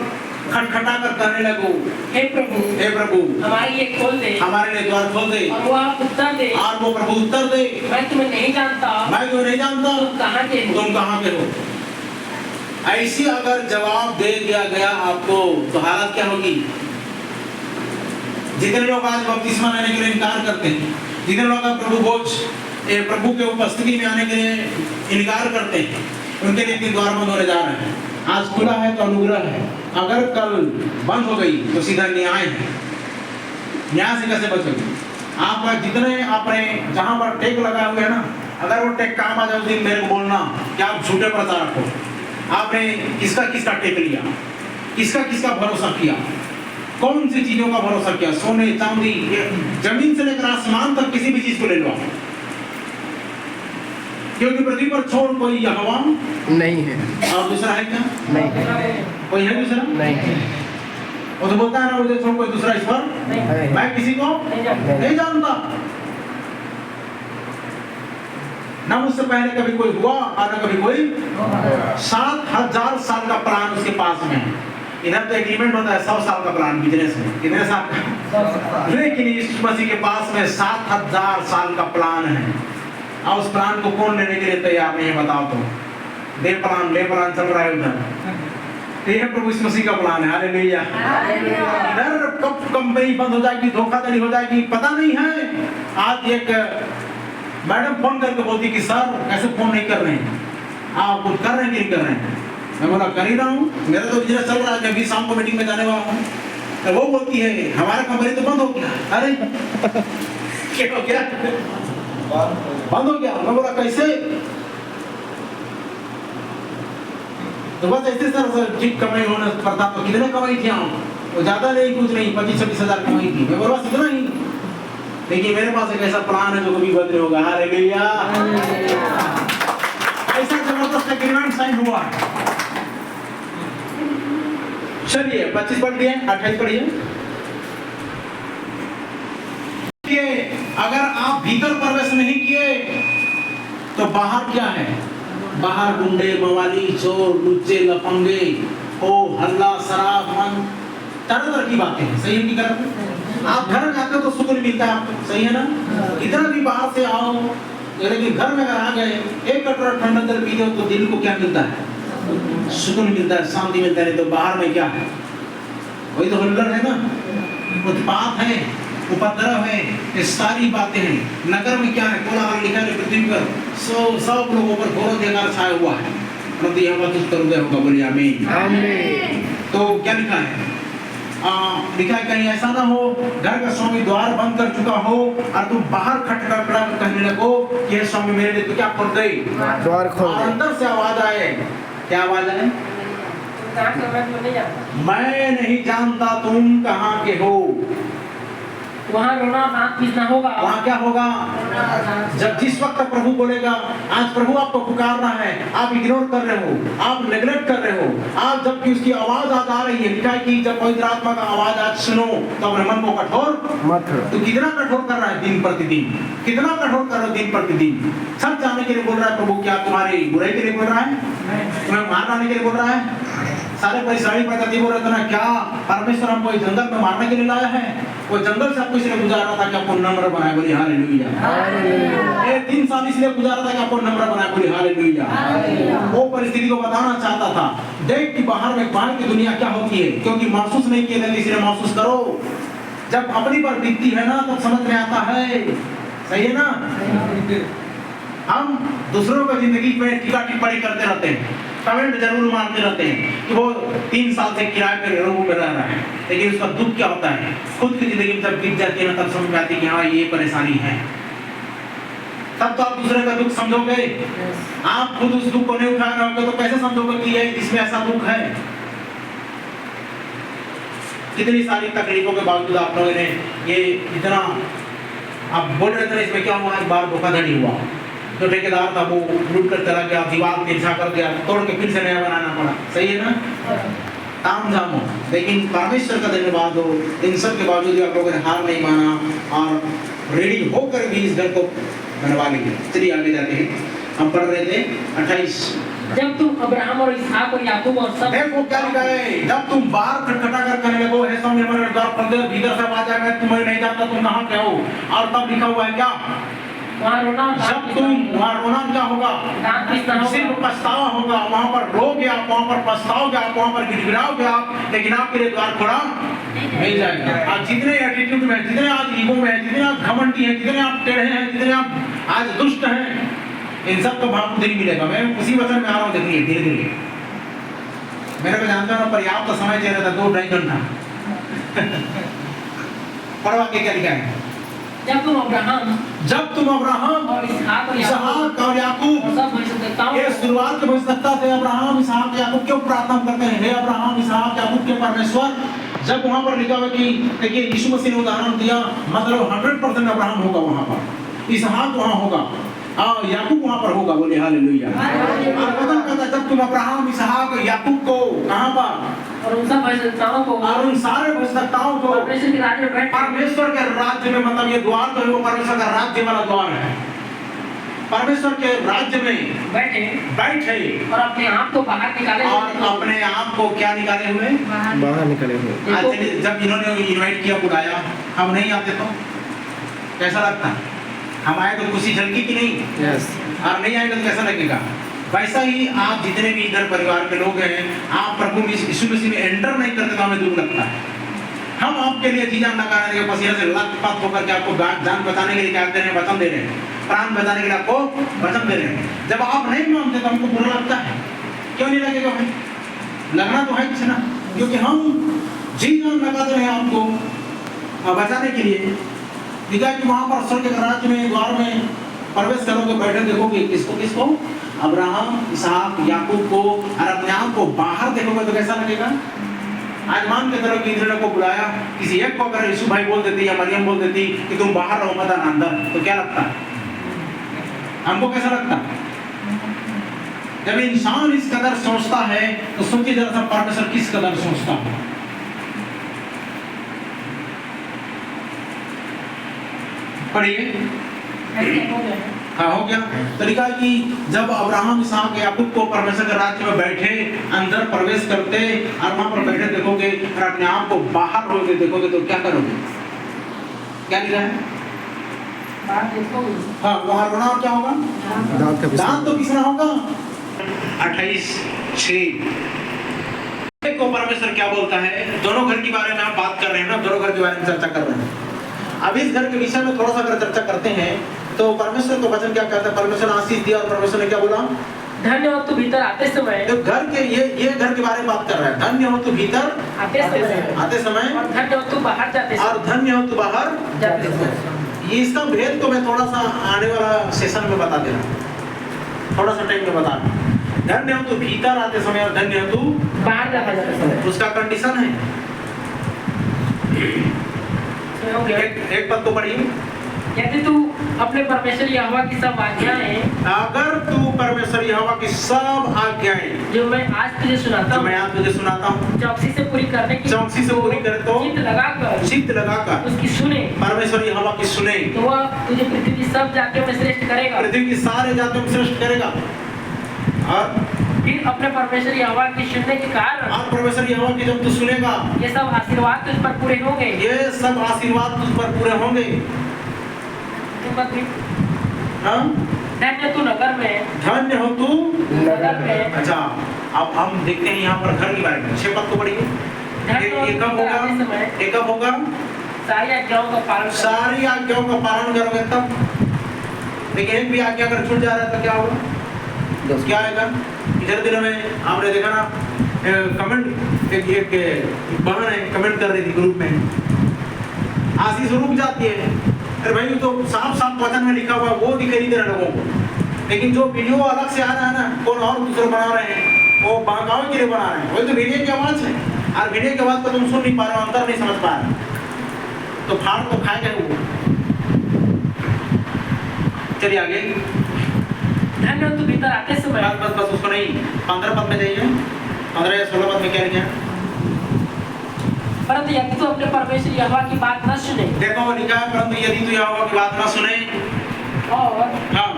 खटखटा कर कहने लगो, हे प्रभु हमारे लिए खोल दे, हमारे लिए द्वार खोल दे। और वो आप उत्तर दे, और वो प्रभु उत्तर दे, मैं तुम्हें नहीं जानता, तुम कहाँ के हो, तुम कहाँ के हो। ऐसी अगर जवाब दे दिया गया आपको तो हालत क्या होगी। जितने लोग आज बपतिस्मा लेने के लिए इनकार करते हैं, जितने लोग प्रभु के उपस्थिति में आने के लिए इनकार करते हैं, उनके लिए द्वार बंद होने जा रहे हैं। आज खुला है तो अनुग्रह है, अगर कल बंद हो गई तो सीधा न्याय है। न्याय से कैसे बचोगे आप। जितने आपने जहां पर टेक लगाए हुए है ना, अगर वो टेक काम आ जाए उस दिन मेरे को बोलना कि आप झूठे प्रचारक हो। आपने किसका किसका टेक लिया, किसका किसका भरोसा किया, कौन सी चीजों का भरोसा किया, सोने चांदी जमीन से लेकर आसमान तक किसी भी चीज को ले लो, क्योंकि पृथ्वी पर छोड़ कोई यहोवा नहीं है। और दूसरा है क्या, नहीं है, कोई है दूसरा नहीं है। वो तो बोलता है ना मुझे छोड़ कोई दूसरा ईश्वर नहीं। मैं किसी को नहीं जानता। ना मुझसे पहले कभी कोई हुआ और ना कभी कोई। 7,000 साल का प्लान उसके पास में है। इधर तो एग्रीमेंट होता है 100 साल का प्लान बिजनेस में, कितने साल का, लेकिन यीशु मसीह के पास में 7,000 साल का प्लान है। और उस प्लान को कौन लेने के लिए तैयार नहीं है बताओ तो। बे प्लान चल रहा है उधर। ये प्रभु यीशु मसीह का प्लान है। हालेलुया। इधर कब कंपनी बंद हो जाएगी, धोखाधड़ी हो जाएगी पता नहीं है। आज एक मैडम फोन करके बोलती कि सर कैसे फोन नहीं कर रहे हैं, आप कुछ कर रहे हैं कि नहीं कर रहे हैं। मैं बोला कर ही रहा हूँ, मेरा तो बिजनेस चल रहा है, मैं 20 शाम को मीटिंग में जाने वाला हूँ। तो वो बोलती है हमारा कंपनी तो बंद हो गया। अरे क्या हो गया, बंद हो गया। मैं बोला कैसे, तो बस ऐसे सर ठीक कमाई होना पड़ता। तो कितने कमाई थी हम, वो ज्यादा नहीं कुछ नहीं, 25-26 हजार कमाई थी। मैं बोला इतना ही, लेकिन मेरे पास एक ऐसा प्लान है जो कभी बंद नहीं होगा। हालेलुया। ऐसा जबरदस्त एग्रीमेंट साइन हुआ है। चलिए 25 पढ़ दिए, 28 पढ़िए। अगर आप भीतर प्रवेश नहीं किए तो बाहर क्या है? बाहर गुंडे, मवाली, चोर, लुच्चे, लफंगे, हो हल्ला, शराब, मन, तरह तरह की बातें हैं। सही है कि गलत है? आप घर में आते हो तो सुकून मिलता है आपको, सही है ना? इतना भी बाहर से आओ, लेकिन घर में अगर आ गए, एक कटोरा ठंडा जल पीते हो तो दिल को क्या मिलता है? सुकून मिलता है, शांति मिलता है। तो बाहर में क्या है? वही तो हुल्लड़ है ना, उत्पात है, उपद्रव है, ये सारी बातें हैं। नगर में क्या है? कोलाहल लिखा है पृथ्वी पर, सब लोगों पर घोर अंधकार छाया हुआ है। परंतु यह बात उत्तर उदय होगा, बोलिए आमीन। तो क्या लिखा है? लिखा है कहीं ऐसा ना हो घर का स्वामी द्वार बंद कर चुका हो और तुम बाहर खटखटा कहने लगो कि ये स्वामी मेरे लिए तो क्या खोल गई, द्वार खोल और अंदर से आवाज आए। क्या आवाज आए? मैं नहीं जानता तुम कहाँ के हो। वहाँ रोना दांत पीसना होगा। वहाँ क्या होगा? जब जिस वक्त प्रभु बोलेगा, आज प्रभु आपको पुकार रहा है, आप इग्नोर कर रहे हो, आप नेग्लेक्ट कर रहे हो, आप जबकि उसकी आवाज आज आ रही है। लिखा है कि जब पवित्र आत्मा का आवाज आज सुनो तो अपने मन को कठोर मत करो। तो कितना कठोर कर रहा है दिन प्रतिदिन, कितना कठोर कर रहा है दिन प्रतिदिन। सब जाने के लिए बोल रहा है प्रभु, क्या तुम्हारी बुराई के लिए बोल रहा है? तुम्हें मार डालने के लिए बोल रहा है? सारे परिसारी पैदा बोल रहे थे ना, क्या परमेश्वर हमको इस जंगल में मारने के लिए लाया है? वो जंगल से आपको इसलिए गुजारा था कि आपको नम्र बनाए, बोली हालेलुया। 3 साल इसलिए गुजारा था कि आपको नम्र बनाए, बोली हालेलुया। वो परिस्थिति को बताना चाहता था, देख कि बाहर में बाहर की दुनिया क्या होती है, क्योंकि महसूस नहीं किए थे, इसलिए महसूस करो। जब अपनी पर बीतती है ना तब समझ में आता है, सही है ना? हम दूसरों की जिंदगी में टीका टिप्पणी करते रहते हैं, कमेंट जरूर मारते रहते हैं कि वो 3 साल से किराए पे रूम में रह रहा है, लेकिन उसका दुख क्या होता है? खुद की जिंदगी में जब बीत जाती है ना तब समझ में आती है कि हाँ ये परेशानी है। तब तो आप दूसरे का दुख समझोगे। आप खुद उस दुख को नहीं उठा रहे होगे तो कैसे समझोगे कि ये इसमें ऐसा दुख है? कितनी सारी तकलीफों के बावजूद आप लोगों ने ये इतना, आप बोल रहे थे इसमें क्या हुआ? एक बार धोखाधड़ी हुआ, जो ठेकेदार था वो लूट कर चला गया, दीवार तिरछा कर दिया, तोड़ के फिर से नया बनाना पड़ा। सही है ना? ताम झाम हो, लेकिन परमेश्वर का धन्यवाद हो, इन सब के बावजूद आप लोगों ने हार नहीं माना और रेडी होकर भी इस घर को बनवा लिया। चलिए आगे जाते हैं। हम पढ़ रहे थे 28। जब तुम अब्राहम और इसहाक और याकूब और सब, देखो क्या लिखा है? जब तुम बाहर खटखटा कर कहने लगो, हे स्वामी हमारे द्वार खोल दे, भीतर से आवाज आएगा तुम्हें नहीं जानता तुम कहाँ के हो। और तब लिखा हुआ है क्या? वहाँ रोना जब तुम वहाँ रोना क्या होगा? दांत पीसना होगा। सिर्फ पछतावा होगा, वहाँ पर रोगे आप, वहाँ पर पछताओगे आप, वहाँ पर गिड़गिड़ाओगे आप, लेकिन आपके लिए द्वार खोला मिल जाएगा। आज जितने एटीट्यूड में, जितने आज ईगो में, जितने आप घमंडी हैं, जितने आप टेढ़े हैं, जितने आप आज दुष्ट हैं, इन सब को भाव नहीं मिलेगा। मैं उसी वचन में आ रहा हूँ, देखिए धीरे धीरे। मेरे को जानते हो पर्याप्त समय चाहिए था, 2-2.5 घंटा। पढ़वा के क्या लिखा है? जब तुम अब्राहम और इसहाक और याकूब, और सब भविष्यद्वक्ताओं ये शुरुआत के भविष्यद्वक्ता थे अब्राहम, इसहाक, याकूब। क्यों प्रार्थना करते हैं? हे अब्राहम, इसहाक, याकूब के परमेश्वर। जब वहां पर लिखा हुआ कि देखिए यीशु मसीह ने उदाहरण दिया, मतलब 100% अब्राहम होगा वहां पर, इसहाक वहां होगा और याकूब वहां पर होगा। बोले हालेलुया। और पता कहता जब तुम अब्राहम, इसहाक, याकूब को कहां पर, और उन सब भविष्यद्वक्ताओं को, और उन सारे भविष्यद्वक्ताओं को परमेश्वर के राज्य में बैठ, परमेश्वर के राज्य में, मतलब ये द्वार तो है वो परमेश्वर का राज्य वाला द्वार है, परमेश्वर के राज्य में बैठे और अपने आप को बाहर निकाले, और अपने आप को क्या निकाले हुए? बाहर निकले हुए। आज जब इन्होंने इनवाइट किया, बुलाया, हम नहीं आते तो कैसा लगता? हम आए तो खुशी झलकी कि नहीं? यस। और नहीं आएंगे तो कैसा लगेगा? वैसा ही आप जितने भी इधर परिवार के लोग हैं, आप प्रभु यीशु मसीह में एंटर नहीं करते तो हमें दुख लगता है। हम आपके लिए जी जान लगाने के पसीने से लथपथ होकर के आपको जान बचाने के लिए क्या दे रहे हैं? वचन दे रहे हैं, प्राण बचाने के लिए आपको वचन दे रहे हैं। जब आप नहीं मानते तो हमको बुरा लगता है। क्यों नहीं लगेगा भाई? लगना तो है कुछ ना, क्योंकि हम जी जान लगाते हैं आपको बचाने के लिए। दिखा कि वहां पर स्वर्ग के राज्य में द्वार में प्रवेश करोगे, बैठे देखोगे किसको किसको? अब्राहम, इसहाक, याकूब को, और अपने आप को बाहर देखोगे तो कैसा लगेगा? आज मान के तरह कि इधर को बुलाया, किसी एक को अगर यीशु भाई बोल देती या मरियम बोल देती कि तुम बाहर रहो मत आना अंदर, तो क्या लगता? हमको कैसा लगता? जब इंसान इस कदर सोचता है तो सोचिए जरा सा परमेश्वर किस कदर सोचता है। पढ़िए। हाँ, हो गया। तो लिखा है कि जब अब्राहम इसहाक याकूब को परमेश्वर के राज्य में बैठे अंदर प्रवेश करते और वहां पर बैठे देखोगे और अपने आप को बाहर होते देखोगे तो क्या करोगे? क्या लिखा है? हाँ, वहां रोना और क्या होगा? दांत तो पिसना होगा। 28:6 को परमेश्वर क्या बोलता है? दोनों घर के बारे में हम बात कर रहे हैं ना, दोनों घर के बारे में चर्चा कर रहे हैं। अब इस घर के विषय में थोड़ा सा अगर चर्चा करते हैं तो परमेश्वर का वचन क्या कहता है? परमेश्वर आशीष दिया और परमेश्वर ने क्या बोला? धन्य हो तू भीतर आते समय। तो घर के ये घर के बारे में बात कर रहा है। धन्य हो तू भीतर आते समय और धन्य हो तू बाहर जाते समय। और धन्य हो तू बाहर जाते समय। ये इसका भेद को मैं थोड़ा सा आने वाला सेशन में बता दे रहा हूँ, थोड़ा सा टाइम में बता रहा हूँ। धन्य हो तू भीतर आते समय और धन्य हो तू बाहर जाते समय। उसका कंडीशन है। एक पद को पढ़िए। यदि तू अपने परमेश्वर यहोवा की सब आज्ञाएं, अगर तू परमेश्वर यहोवा की सब आज्ञाएं जो मैं आज तुझे सुनाता जो हूँ, मैं आज तुझे सुनाता हूँ, चौकसी से पूरी करने की चौकसी से पूरी करे तो चित्त लगाकर उसकी सुने, परमेश्वर यहोवा की सुने तो वह तुझे पृथ्वी की सब जातियों में श्रेष्ठ करेगा। पृथ्वी की सारे जातियों में श्रेष्ठ करेगा। और फिर अपने परमेश्वर यहोवा की सुनने के कारण और परमेश्वर यहोवा की जब तू सुनेगा ये सब आशीर्वाद तुझ पर पूरे होंगे। ये सब आशीर्वाद तुझ पर पूरे होंगे। हाँ? धन्य तू नगर में, धन्य हो तू नगर में। अच्छा, अब हम देखते हैं यहाँ पर घर के बारे में। 6 पद को पढ़िए। एक कब होगा? एक कब होगा? सारी आज्ञाओं का पालन, सारी आज्ञाओं का पालन करोगे तब। लेकिन एक भी आज्ञा अगर छूट जा रहा है तो क्या होगा? क्या आएगा? इधर दिनों में आपने देखा ना, कमेंट एक बहन है कमेंट कर रही थी ग्रुप में, आशीष रुक जाती है। अरे भाई तो साफ साफ वचन में लिखा हुआ वो दिखाई दे रहा है लोगों को, लेकिन जो वीडियो अलग से आ रहा है ना, कौन और दूसरे बना रहे हैं, वो बहकावे के लिए बना रहे हैं। वही तो वीडियो की आवाज है और वीडियो की आवाज को तुम सुन नहीं पा रहे हो, अंतर नहीं समझ पा रहे, तो फाड़ तो खाएगा वो। चलिए आगे। धन्य तू भीतर आते समय। बस उसको नहीं, 15 पद में जाइए। 15 या 16 पद में क्या लिखा? परंतु यदि तू अपने परमेश्वर यहोवा की बात न सुने, देखो लिखा है परंतु यदि तू यहोवा की बात न सुने और हाँ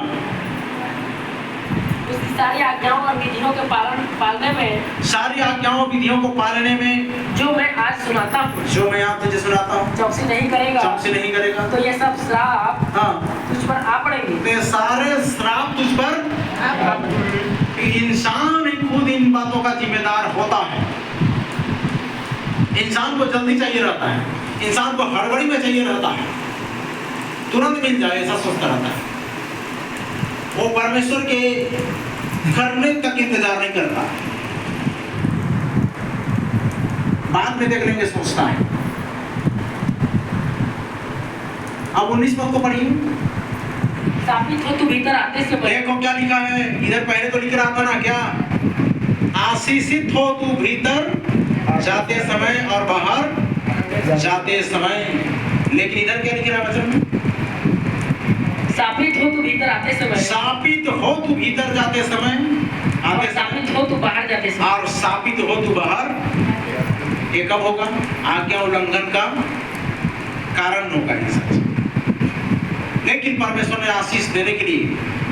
उसकी सारी आज्ञाओं और विधियों के पालने में, सारी आज्ञाओं विधियों को पालने में जो मैं आज सुनाता हूँ, जो मैं आज तुझे सुनाता हूँ, चौकसी नहीं करेगा, चौकसी नहीं करेगा, तो ये सब श्राप हाँ तुझ पर आ पड़ेंगे। तो ये सारे श्राप तुझ पर। इंसान ही खुद इन बातों का जिम्मेदार होता है। इंसान को जल्दी चाहिए रहता है, इंसान को हड़बड़ी में चाहिए रहता है, तुरंत मिल जाए ऐसा सोचता रहता है। वो परमेश्वर के करने तक इंतजार नहीं करता, बाद में देख लेंगे सोचता है। अब 19 पद को पढ़िए। स्थापित हो तू भीतर आते से पहले। देखो क्या लिखा है इधर, पहले तो लिख रहा था ना क्या, आशीषित हो तू भीतर जाते समय और बाहर जाते समय, लेकिन इधर क्या लिख रहा है वचन में? स्थापित हो तू भीतर आते समय, स्थापित हो तू भीतर जाते समय, आते स्थापित हो तू बाहर जाते समय, और स्थापित हो तू बाहर। ये कब होगा? आज्ञा उल्लंघन का कारण होगा ये सच। लेकिन परमेश्वर ने आशीष देने के लिए,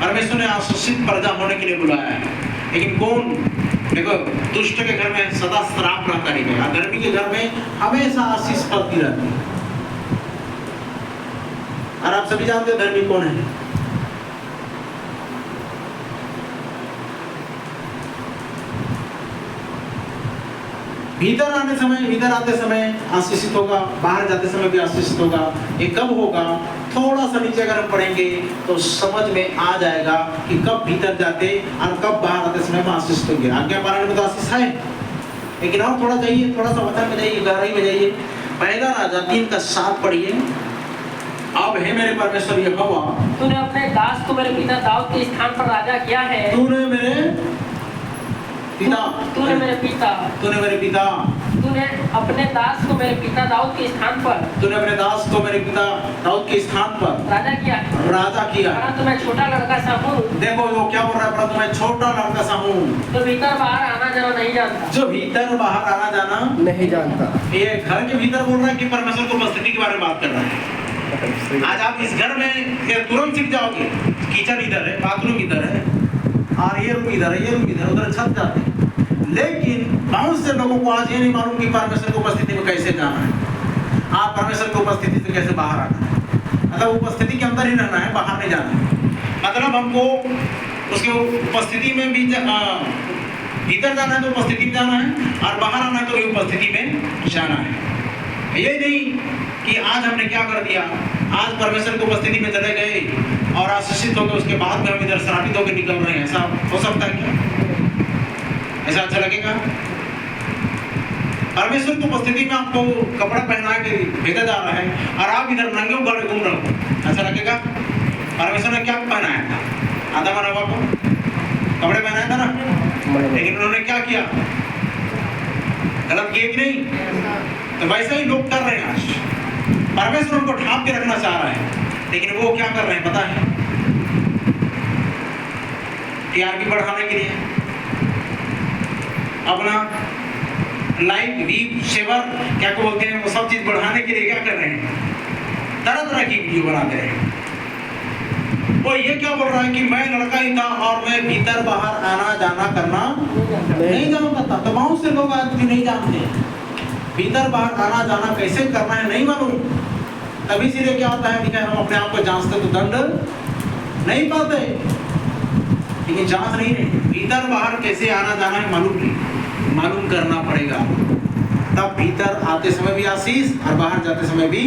परमेश्वर ने आशीषित प्रजा होने के लिए बुलाया है। लेकिन कौन? देखो दुष्ट के घर में सदा श्राप रहता रहेगा, धर्मी के घर में हमेशा आशीष पड़ती रहती है। और आप सभी जानते हो धर्मी कौन है? भीतर आने समय, भीतर आते समय आशीषित होगा, बाहर जाते समय भी आशीषित होगा। ये कब होगा? थोड़ा सा नीचे अगर हम पढ़ेंगे तो समझ में आ जाएगा कि कब भीतर जाते और कब बाहर आते समय में आशीषित होंगे। आज्ञा पालन में तो आशीष है, लेकिन और थोड़ा जाइए, थोड़ा सा वचन में जाइए, गहराई में जाइए। पहला राजा 3:7 पढ़िए। अब है मेरे परमेश्वर यहोवा, तूने अपने दास को मेरे पिता दाऊद के स्थान पर राजा किया है। तूने मेरे पिता, तूने मेरे पिता, तूने मेरे पिता, तूने तूने अपने दास को मेरे पिता दाऊद के स्थान पर तूने अपने दास को मेरे पिता दाऊद के स्थान पर राजा किया है। राजा किया। परंतु मैं छोटा लड़का सा हूँ, देखो वो क्या बोल रहा है, परंतु मैं छोटा लड़का सा हूँ तो भीतर बाहर आना जाना नहीं जानता। जो भीतर बाहर आना जाना नहीं जानता। ये घर के भीतर बोल रहा है कि परमेश्वर की उपस्थिति के बारे में बात कर रहा है। आज आप इस घर में ये तुरंत सीख जाओगे, किचन इधर है, बाथरूम इधर है, और ये रूम इधर है, ये रूम इधर, उधर छत जाते हैं। लेकिन बहुत से लोगों को आज ये नहीं मालूम कि परमेश्वर की उपस्थिति में कैसे जाना है, आप परमेश्वर की उपस्थिति से कैसे बाहर आना है। मतलब उपस्थिति के अंदर ही रहना है, बाहर नहीं जाना है। मतलब हमको उसकी उपस्थिति में भी भीतर जाना है तो उपस्थिति में जाना है, और बाहर आना है तो भी उपस्थिति में जाना है। ये नहीं कि आज हमने क्या कर दिया, आज परमेश्वर की उपस्थिति में चले गए और आशीषित हो गए, उसके बाद में हम इधर श्रापित होकर निकल रहे हैं। ऐसा हो सकता है क्या? ऐसा अच्छा लगेगा? परमेश्वर की उपस्थिति में आपको कपड़ा पहना के भेजा जा रहा है और आप इधर नंगे ऊपर घूम रहे हो, ऐसा लगेगा? परमेश्वर ने क्या पहनाया था? आदम और हवा को कपड़े पहनाया था ना, लेकिन उन्होंने क्या किया? गलत किए कि नहीं? तो वैसे ही लोग कर रहे हैं। आज परमेश्वर उनको ढांप के रखना चाह रहा है, लेकिन वो क्या कर रहे हैं पता है? टीआरपी बढ़ाने के लिए अपना लाइक वीव शेवर क्या को बोलते हैं, वो सब चीज बढ़ाने के लिए क्या कर रहे हैं? तरह तरह की वीडियो बनाते हैं। वो ये क्या बोल रहा है कि मैं लड़का ही था और मैं भीतर बाहर आना जाना करना नहीं जानता था। तो बहुत से लोग आज भी नहीं जानते भीतर बाहर आना जाना कैसे करना है, नहीं मालूम। तभी इसीलिए क्या होता है, हम अपने आप को जांचते तो दंड नहीं पाते, लेकिन जांच नहीं रहे। भीतर बाहर कैसे आना जाना है मालूम नहीं, मालूम करना पड़ेगा। तब भीतर आते समय भी आशीष और बाहर जाते समय भी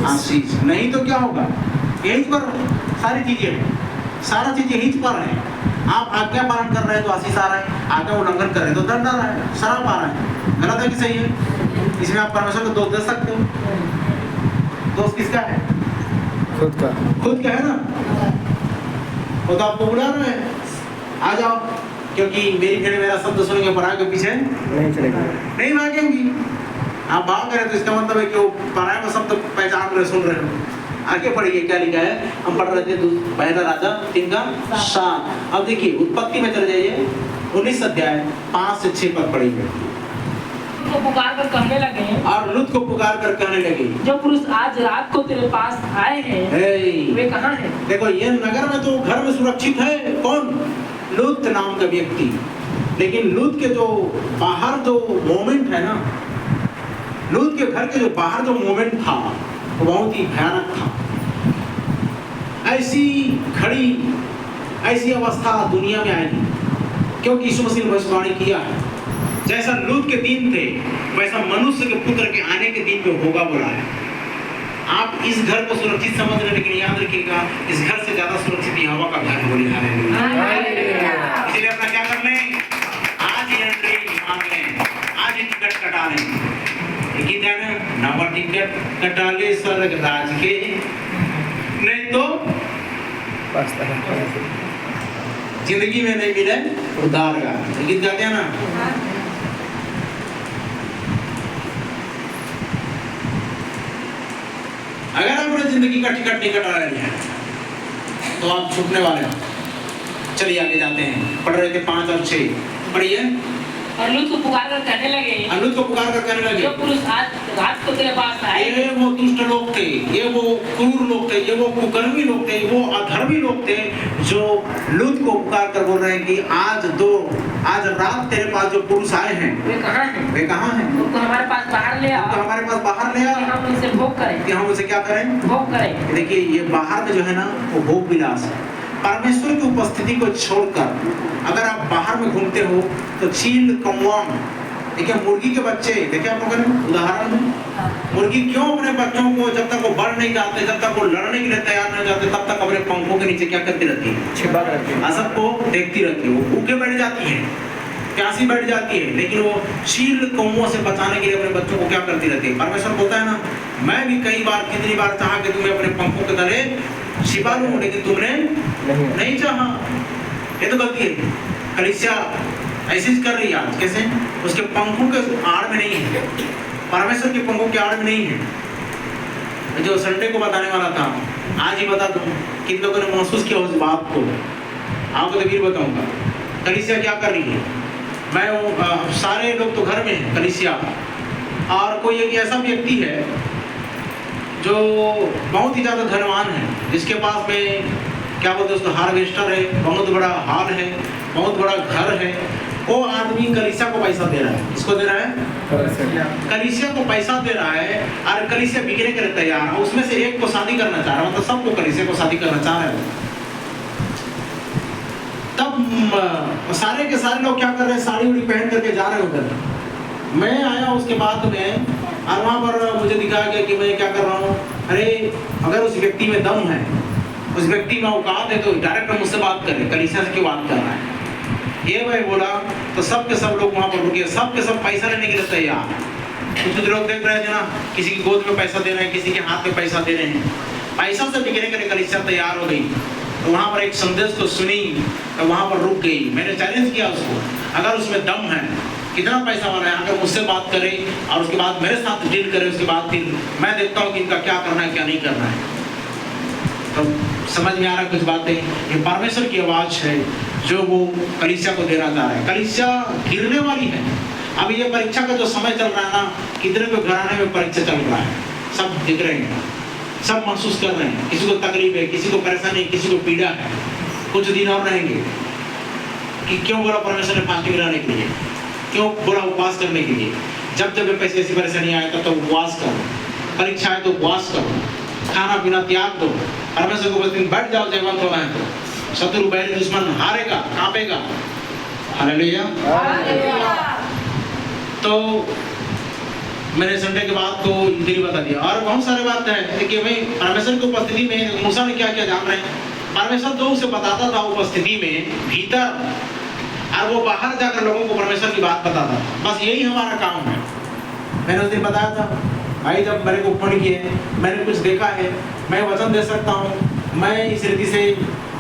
आशीष। नहीं तो क्या होगा? यहीं पर सारी चीजें, सारा चीज यहीं पर है। आप आज्ञा पालन कर रहे हैं तो आशीष आ रहा है, आज्ञा उल्लंघन कर रहे हैं तो दंड आ रहा है, शराब आ रहा है। गलत है कि सही है? इसमें आप परमेश्वर को दोष दे सकते हो? दोष किसका है? खुद का। खुद का है ना। वो तो आपको बुला रहे हैं, आ जाओ, क्योंकि मेरी भेड़ मेरा शब्द सुनेंगे पराये के पीछे नहीं चलेगा, नहीं भागेंगी। आप भाग रहे तो इसका मतलब है कि वो पराये का शब्द पहचान रहे, सुन रहे हो। आगे पढ़िए क्या लिखा है, हम पढ़ रहे थे पहला राजा 3 का 7। अब देखिए उत्पत्ति में चले जाइए 19 अध्याय 5 से 6 पद पढ़िए। को पुकार कर कहने लगे, और लूत को पुकार कर कहने लगे, जो पुरुष आज रात को तेरे पास आए हैं वे कहाँ हैं? देखो ये नगर में तो घर में सुरक्षित है, कौन? लूत नाम का व्यक्ति। लेकिन लूत के जो बाहर जो मोमेंट है ना, लूत के घर के जो बाहर जो मोमेंट था वो बहुत ही भयानक था। ऐसी घड़ी, ऐसी अवस्था दुनिया में आएगी, क्योंकि यीशु मसीह ने भविष्यवाणी किया है। जैसा लूत के दिन थे वैसा मनुष्य के पुत्र के आने के दिन में होगा बोला है। आप इस घर को सुरक्षित समझ रहे, लेकिन याद रखिएगा इस घर से ज्यादा सुरक्षित यहोवा का घर बोली हालेलुया। इसलिए अपना क्या कर लें, आज ही एंट्री मांग लें, आज ही टिकट कटा लें। गीत है ना, नवा टिकट कटा ले स्वर्ग राज के, नहीं तो जिंदगी में नहीं मिले उद्धार का। गीत गाते हैं ना, अगर आपने जिंदगी का टिकट नहीं कटा लिया तो आप छूटने वाले हो। चलिए आगे जाते हैं, पढ़ रहे थे 5 और 6 पढ़िए। और लूत को पुकार कर कहने लगे, लूत को पुकार कर कहने लगे, जो पुरुष आज रात को तेरे पास आए, ये वो दुष्ट लोग थे, ये वो क्रूर लोग थे, ये वो कुकर्मी लोग थे, वो अधर्मी लोग थे, जो लूत को पुकार कर बोल रहे हैं कि आज रात तेरे पास जो पुरुष आए हैं वे कहाँ हैं? वे कहाँ हैं? उनको हमारे पास बाहर ले आओ, तो हमारे पास बाहर ले आओ, कि हम उनसे भोग करें, कि हम उसे क्या करें? भोग करें। देखिए ये बाहर में जो है ना वो भोग विलास है। परमेश्वर की उपस्थिति को छोड़कर अगर आप बाहर में घूमते हो तो चील कौवा, देखिए मुर्गी के बच्चे, देखिए आप लोगों ने उदाहरण में, मुर्गी क्यों अपने बच्चों को जब तक वो बढ़ नहीं जाते, जब तक वो लड़ने के लिए तैयार नहीं जाते, तब तक अपने पंखों के नीचे क्या करती रहती है? छिपा रहती है, सबको देखती रहती है। वो भूखे बैठ जाती है, प्यासी बैठ जाती है, लेकिन वो चील कौवों से बचाने के लिए अपने बच्चों को क्या करती रहती है? परमेश्वर बोलता है ना, मैं भी कई बार कितनी बार चाहा कि तुम्हें अपने पंखों के तले छिपा लूं, लेकिन तुमने नहीं चाहा। ये तो गलती है। कलीसिया ऐसे ही कर रही है आज। कैसे? उसके पंखों के आड़ में नहीं है, परमेश्वर के पंखों के आड़ में नहीं है। जो संडे को बताने वाला था आज ही बता दूं, किन लोगों ने महसूस किया उस बात को, आपको तो फिर बताऊंगा। कलीसिया क्या कर रही है? मैं सारे लोग तो घर में हैं कलीसिया, और कोई एक ऐसा व्यक्ति है जो बहुत ही ज़्यादा धनवान है, जिसके पास में क्या बोलते हैं उसको हार्वेस्टर है, बहुत बड़ा हॉल है, बहुत बड़ा घर है। वो आदमी कलीसिया को पैसा दे रहा है। किसको दे रहा है? कलीसिया को पैसा दे रहा है, और कलीसिया बिकने के लिए तैयार है। उसमें से एक को शादी करना चाह रहा है, मतलब सबको कलीसिया को शादी करना चाह रहा है। तब सारे के सारे लोग क्या कर रहे हैं? साड़ी उड़ी पहन करके जा रहे उधर। मैं आया उसके बाद में, और वहाँ पर मुझे दिखाया गया कि मैं क्या कर रहा हूँ। अरे अगर उस व्यक्ति में दम है, उस व्यक्ति में औकात है, तो डायरेक्ट मुझसे बात करे, कलीसिया से क्यों बात कर रहा है? ये मैं बोला तो सब के सब लोग वहाँ पर रुके, सब के सब पैसा लेने के लिए तैयार। कुछ लोग देख रहे थे ना, किसी की गोद में पैसा दे रहे हैं, किसी के हाथ में पैसा दे रहे हैं, पैसा से बिकने के लिए कलीसिया तैयार हो गई। तो वहाँ पर एक संदेश को सुनी, तो वहाँ पर रुक गई। मैंने चैलेंज किया उसको, अगर उसमें दम है, कितना पैसा वाला है, अगर मुझसे बात करे और उसके बाद मेरे साथ डील करे, उसके बाद फिर मैं देखता हूँ कि इनका क्या करना है क्या नहीं करना है। तो समझ में आ रहा है कुछ बातें? ये परमेश्वर की आवाज़ है जो वो कलीसिया को देना चाह रहा है। कलीसिया गिरने वाली है। अब ये परीक्षा का जो समय चल रहा है ना, कितने को घराने में परीक्षा चल रहा है, सब दिख रहे हैं, सब महसूस कर रहे हैं। किसी को तकलीफ है, किसी को परेशानी है, किसी को पीड़ा है। कुछ दिन और रहेंगे कि क्यों बोला परमेश्वर ने फास्टिंग रहने के लिए, क्यों बोला उपवास करने के लिए। जब जब पैसे ऐसी परेशानी आए तो उपवास करो, परीक्षा है तो उपवास करो, खाना पीना त्याग दो, परमेश्वर को बस दिन बैठ जाओ। जयवंत होना है तो शत्रु बैरी दुश्मन हारेगा, कांपेगा। हालेलुया। तो मैंने संडे के बाद को इधर बता दिया, और बहुत सारे बात है कि भाई परमेश्वर की उपस्थिति में मूसा ने क्या क्या जान रहे हैं। परमेश्वर जो उसे बताता था उपस्थिति में भीतर, और वो बाहर जाकर लोगों को परमेश्वर की बात बताता था। बस यही हमारा काम है। मैंने उस दिन बताया था भाई, जब मेरे को फोन किए, मैंने कुछ देखा है, मैं वचन दे सकता हूँ, मैं इस रीति से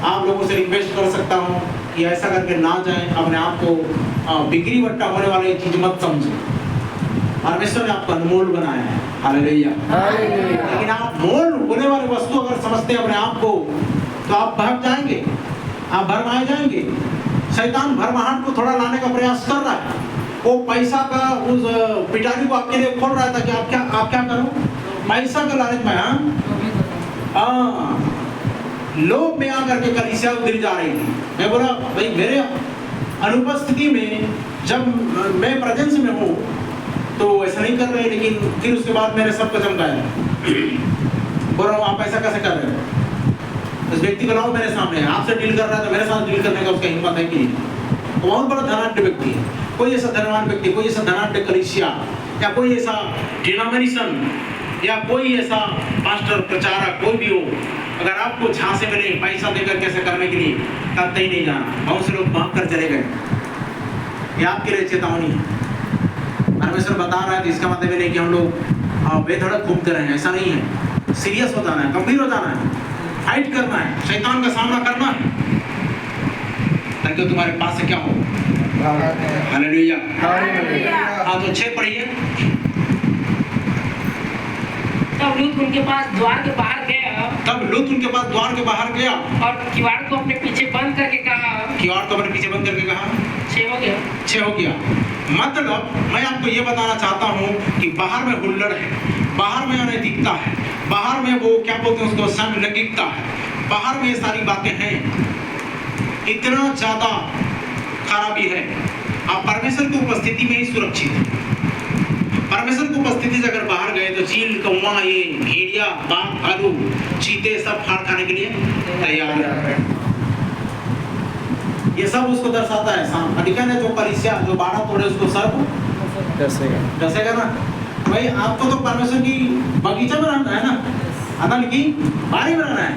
आप लोगों से रिक्वेस्ट कर सकता हूँ कि ऐसा करके ना जाएं, अपने आप को बिक्री बट्टा होने वाली चीज मत समझें। परमेश्वर ने आपको अनमोल बनाया है। हालेलुया। लेकिन आप मोल होने वाली वस्तु अगर समझते हैं अपने आप को, तो आप भाग जाएंगे, आप भरमाए जाएंगे। शैतान भरमाहट को थोड़ा लाने का प्रयास कर रहा है। वो पैसा का उस पिटारी को आपके लिए खोल रहा था कि आप क्या करो, पैसा का लालच में। लोभ में आकर के कलीसिया उधर जा रही थी। मैं बोला भाई, मेरे अनुपस्थिति में जब मैं प्रेजेंस में हूँ तो ऐसा नहीं कर रहे, लेकिन फिर उसके बाद मैंने सबको चमकाया। बोल रहा हूँ आप ऐसा कैसे कर रहे हो? उस व्यक्ति को लाओ मेरे सामने, आपसे डील कर रहा है तो मेरे साथ डील करने का उसका हिम्मत है कि नहीं? वो बहुत बड़ा धनाढ्य व्यक्ति है। कोई ऐसा धनवान व्यक्ति, कोई ऐसा धनाढ्य कलीसिया, या कोई ऐसा डिनोमिनेशन, या कोई ऐसा पास्टर प्रचारक कोई भी हो, अगर आपको झांसे मिले पैसा देकर कैसे करने के लिए, तब तक ही नहीं जाना। बहुत से लोग भाग कर चले गए। ये आपके लिए चेतावनी है। परमेश्वर बता रहा है कि इसका मतलब नहीं कि हम लोग बेधड़क घूमते रहे, ऐसा नहीं है। सीरियस हो जाना है, गंभीर हो जाना है, फाइट करना है, शैतान का सामना करना है, ताकि तुम्हारे पास से क्या हो। हालेलुया। हाँ तो 6 पढ़िए। तब लूत उनके पास द्वार के बाहर गया और किवाड़ को अपने पीछे बंद करके कहा। 6 हो गया। मतलब मैं आपको ये बताना चाहता हूँ कि बाहर में हुल्लड़ है, बाहर में अनैतिकता है, बाहर में वो क्या बोलते हैं उसको, समलैंगिकता है, बाहर में ये सारी बातें हैं। इतना ज्यादा खराबी है। आप परमेश्वर की उपस्थिति में ही सुरक्षित हैं। परमेश्वर की उपस्थिति से अगर बाहर गए तो चील, कौवा, ये भेड़िया, बाघ, भालू, चीते सब फाड़ खाने के लिए तैयार है। ये सब उसको दर्शाता है। अधिकार है जो कलीसिया जो बाड़ा तोड़े उसको सर्प डसेगा ना। भाई आपको तो परमेश्वर की बगीचा में रहना है ना, अदल की बारी में रहना है,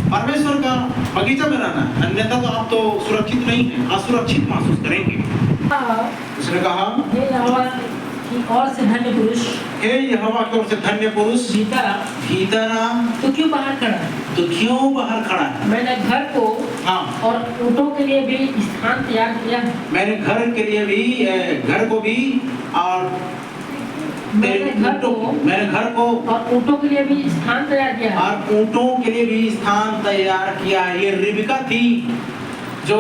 परमेश्वर का बगीचा में रहना है। अन्यथा तो आप तो सुरक्षित नहीं है, असुरक्षित महसूस करेंगे। उसने कहा की ओर से धन्य पुरुष हे यहोवा की ओर से धन्य पुरुष भीतर आ, भीतर आ, तो क्यों बाहर खड़ा है? तो क्यों बाहर खड़ा है? मैंने घर को हाँ, और ऊँटों के लिए भी स्थान तैयार किया है। मैंने घर के लिए भी घर को भी और मैंने घर को मैंने घर को और ऊँटों के लिए भी स्थान तैयार किया है। और ऊँटों के लिए भी स्थान तैयार किया। ये रिबका थी जो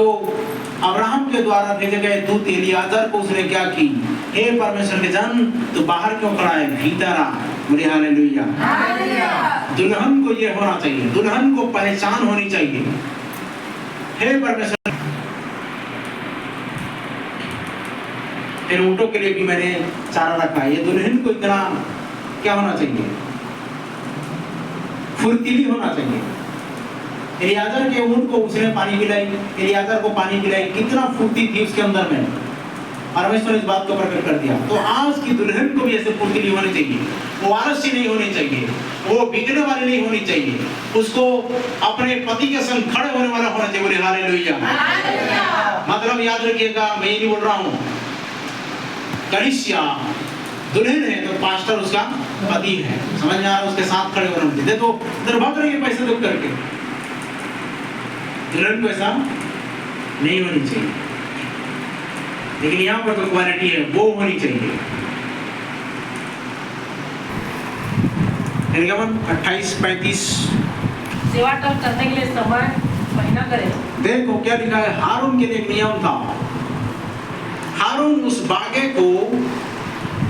अब्राहम के द्वारा भेजे गए दूत एलियाजर को उसने क्या की, हे परमेश्वर के जन तो बाहर क्यों खड़ा है, भीतर आ। बोले हालेलुया। दुल्हन को ये होना चाहिए, दुल्हन को पहचान होनी चाहिए। हे परमेश्वर, फिर ऊँटों के लिए भी मैंने चारा रखा है। ये दुल्हन को इतना क्या होना चाहिए, फुर्तीली होना चाहिए। एलियाजर के ऊँट को उसने पानी पिलाई, एलियाजर को पानी पिलाई, कितना फुर्ती थी उसके अंदर में। परमेश्वर इस बात को प्रकट कर दिया। तो आज की दुल्हन को भी ऐसे फुर्तीली होनी चाहिए, वो आलसी नहीं होनी चाहिए, वो बिगड़ने वाली नहीं होनी चाहिए, उसको अपने पति के संग खड़े होने वाला होना चाहिए। बोले हालेलुया। मतलब याद रखिएगा, मैं ये नहीं बोल रहा हूँ कलीसिया दुल्हन है तो पास्टर उसका पति है, समझ में आ रहा है, उसके साथ खड़े होना चाहिए। देखो इधर भाग रही है पैसे दे करके, दुल्हन को ऐसा नहीं होनी चाहिए। लेकिन यहाँ पर जो क्वालिटी है वो होनी चाहिए। निर्गमन 28:35 सेवा टल करने के लिए समय महीना करे। देखो क्या लिखा है, हारून के लिए एक नियम था। हारून उस बागे को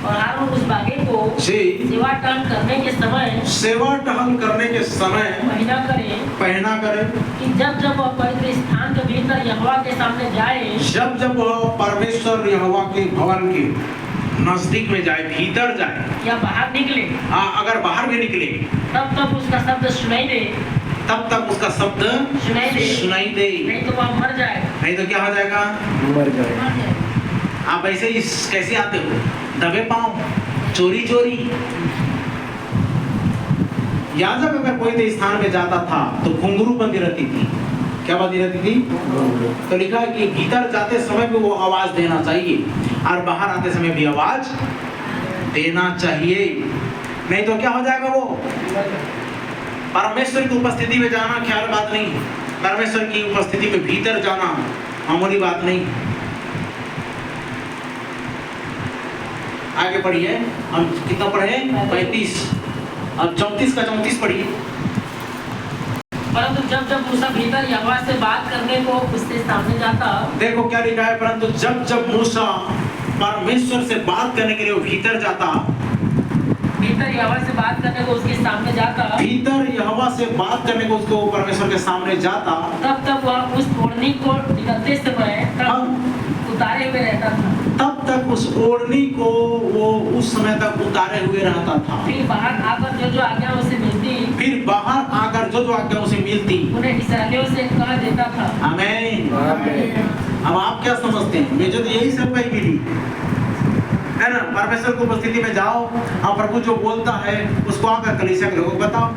और हारून उस बागे को जी सेवा टल करने के समय सेवा टहल करने के समय महीना करे पहना करे कि जब जब वह पवित्र स्थान के भीतर यहोवा के सामने जाए, जब जब वह परमेश्वर यहोवा के भवन के नजदीक में जाए, भीतर जाए या बाहर निकले, अगर बाहर भी निकले तब तब उसका शब्द सुनाई दे, तब तक उसका शब्द सुनाई दे, नहीं तो वह मर जाए। नहीं तो क्या हो जाएगा, मर गए। आप ऐसे ही कैसे आते हो, दबे पांव, चोरी चोरी। याजक अगर कोई भी स्थान में जाता था तो घुंघरू बंदी रहती थी। क्या बंदी रहती थी? तो लिखा है कि भीतर जाते समय भी वो आवाज देना चाहिए और बाहर आते समय भी आवाज देना चाहिए, नहीं तो क्या हो जाएगा, वो परमेश्वर की उपस्थिति में जाना ख्याल बात नहीं, परमेश्वर की उपस्थिति में भीतर जाना मामूली बात नहीं। आगे पढ़िए, हम कितना पढ़े, 35 अब 34 का 34 पढ़िए। परंतु जब जब मूसा भीतर यहोवा से बात करने को उसके सामने जाता, देखो क्या लिखा है, परंतु जब जब मूसा परमेश्वर से बात करने के लिए वो भीतर जाता, भीतर यहोवा से बात करने को उसके सामने जाता, भीतर यहोवा से बात करने को उसको परमेश्वर के सामने जाता, तब तब वह उस ओढ़नी को निकलते समय उतारे हुए रहता था। तब तक उस ओढ़नी को वो उस समय तक उतारे हुए रहता था। फिर बाहर आकर जो आज्ञा उसे मिलती, फिर बाहर आकर जो आज्ञा उसे मिलती उन्हें इस्राएलियों से कह देता था। आमीन। अब आप क्या समझते हैं, मुझे तो यही सब कही मिली है ना। परमेश्वर की उपस्थिति में जाओ और प्रभु जो बोलता है उसको आकर कलीसिया के लोगों को बताओ।